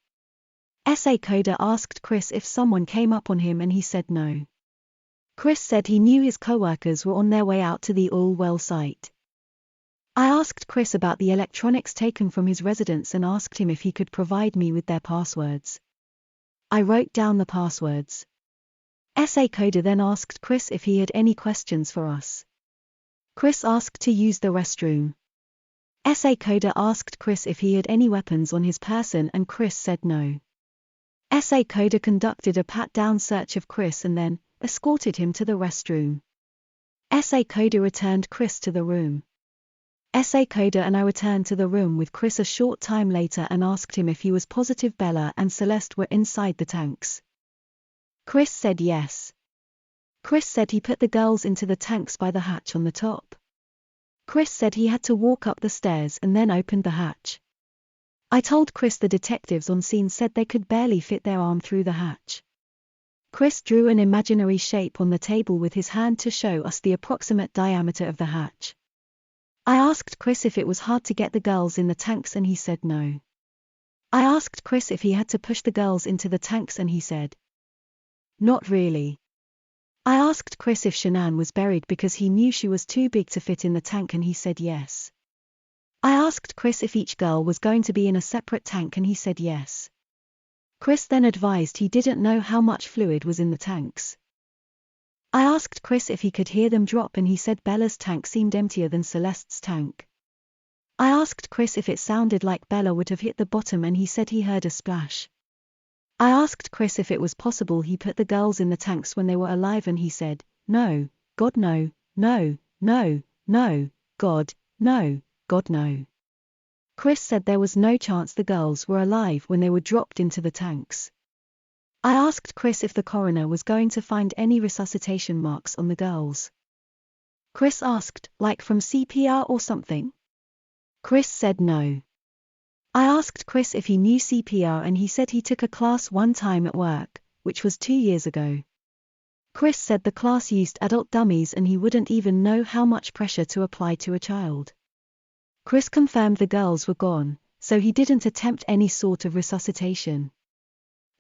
SA Coder asked Chris if someone came up on him and he said no. Chris said he knew his co-workers were on their way out to the oil well site. I asked Chris about the electronics taken from his residence and asked him if he could provide me with their passwords. I wrote down the passwords. SA Coder then asked Chris if he had any questions for us. Chris asked to use the restroom. SA Coder asked Chris if he had any weapons on his person and Chris said no. SA Coder conducted a pat-down search of Chris and then escorted him to the restroom. SA Coder returned Chris to the room. SA Coder and I returned to the room with Chris a short time later and asked him if he was positive Bella and Celeste were inside the tanks. Chris said yes. Chris said he put the girls into the tanks by the hatch on the top. Chris said he had to walk up the stairs and then opened the hatch. I told Chris the detectives on scene said they could barely fit their arm through the hatch. Chris drew an imaginary shape on the table with his hand to show us the approximate diameter of the hatch. I asked Chris if it was hard to get the girls in the tanks and he said no. I asked Chris if he had to push the girls into the tanks and he said, not really. I asked Chris if Shanann was buried because he knew she was too big to fit in the tank and he said yes. I asked Chris if each girl was going to be in a separate tank and he said yes. Chris then advised he didn't know how much fluid was in the tanks. I asked Chris if he could hear them drop and he said Bella's tank seemed emptier than Celeste's tank. I asked Chris if it sounded like Bella would have hit the bottom and he said he heard a splash. I asked Chris if it was possible he put the girls in the tanks when they were alive and he said, no, God no, no, no, no, God, no, God no. Chris said there was no chance the girls were alive when they were dropped into the tanks. I asked Chris if the coroner was going to find any resuscitation marks on the girls. Chris asked, like from CPR or something? Chris said no. I asked Chris if he knew CPR and he said he took a class one time at work, which was 2 years ago. Chris said the class used adult dummies and he wouldn't even know how much pressure to apply to a child. Chris confirmed the girls were gone, so he didn't attempt any sort of resuscitation.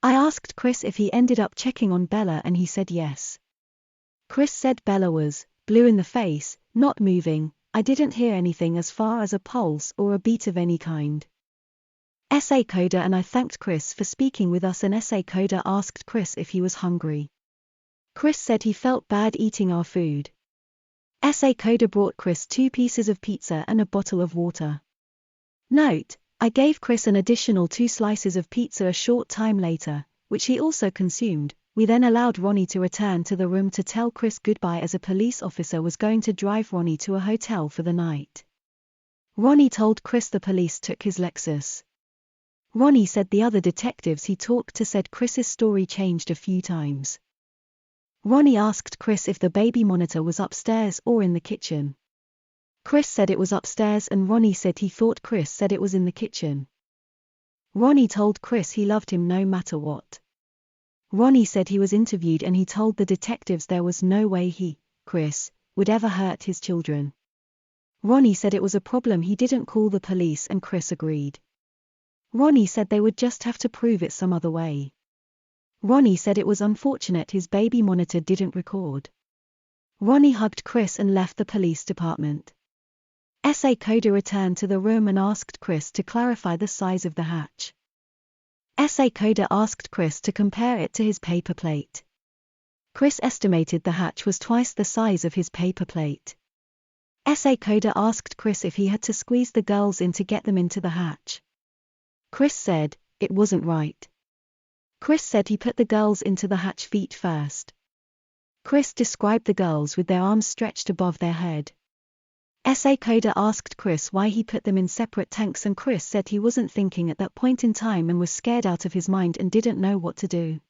I asked Chris if he ended up checking on Bella and he said yes. Chris said Bella was blue in the face, not moving. I didn't hear anything as far as a pulse or a beat of any kind. SA Coder and I thanked Chris for speaking with us and SA Coder asked Chris if he was hungry. Chris said he felt bad eating our food. SA Coder brought Chris 2 pieces of pizza and a bottle of water. Note, I gave Chris an additional 2 slices of pizza a short time later, which he also consumed. We then allowed Ronnie to return to the room to tell Chris goodbye as a police officer was going to drive Ronnie to a hotel for the night. Ronnie told Chris the police took his Lexus. Ronnie said the other detectives he talked to said Chris's story changed a few times. Ronnie asked Chris if the baby monitor was upstairs or in the kitchen. Chris said it was upstairs and Ronnie said he thought Chris said it was in the kitchen. Ronnie told Chris he loved him no matter what. Ronnie said he was interviewed and he told the detectives there was no way he, Chris, would ever hurt his children. Ronnie said it was a problem he didn't call the police and Chris agreed. Ronnie said they would just have to prove it some other way. Ronnie said it was unfortunate his baby monitor didn't record. Ronnie hugged Chris and left the police department. SA Coda returned to the room and asked Chris to clarify the size of the hatch. SA Coda asked Chris to compare it to his paper plate. Chris estimated the hatch was twice the size of his paper plate. SA Coda asked Chris if he had to squeeze the girls in to get them into the hatch. Chris said, it wasn't right. Chris said he put the girls into the hatch feet first. Chris described the girls with their arms stretched above their head. SA Coda asked Chris why he put them in separate tanks and Chris said he wasn't thinking at that point in time and was scared out of his mind and didn't know what to do.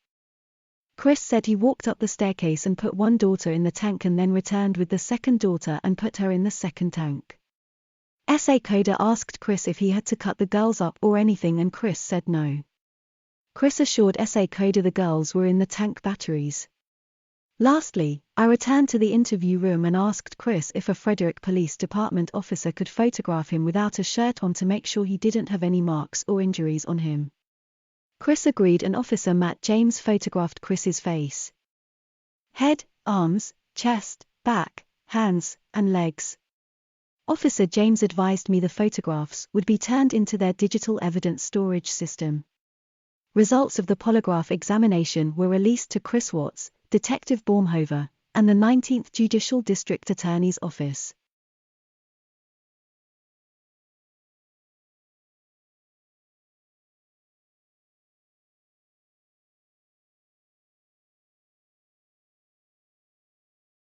Chris said he walked up the staircase and put one daughter in the tank and then returned with the second daughter and put her in the second tank. SA Coda asked Chris if he had to cut the girls up or anything and Chris said no. Chris assured SA Coda the girls were in the tank batteries. Lastly, I returned to the interview room and asked Chris if a Frederick Police Department officer could photograph him without a shirt on to make sure he didn't have any marks or injuries on him. Chris agreed and Officer Matt James photographed Chris's face. Head, arms, chest, back, hands, and legs. Officer James advised me the photographs would be turned into their digital evidence storage system. Results of the polygraph examination were released to Chris Watts, Detective Baumhover, and the 19th Judicial District Attorney's Office.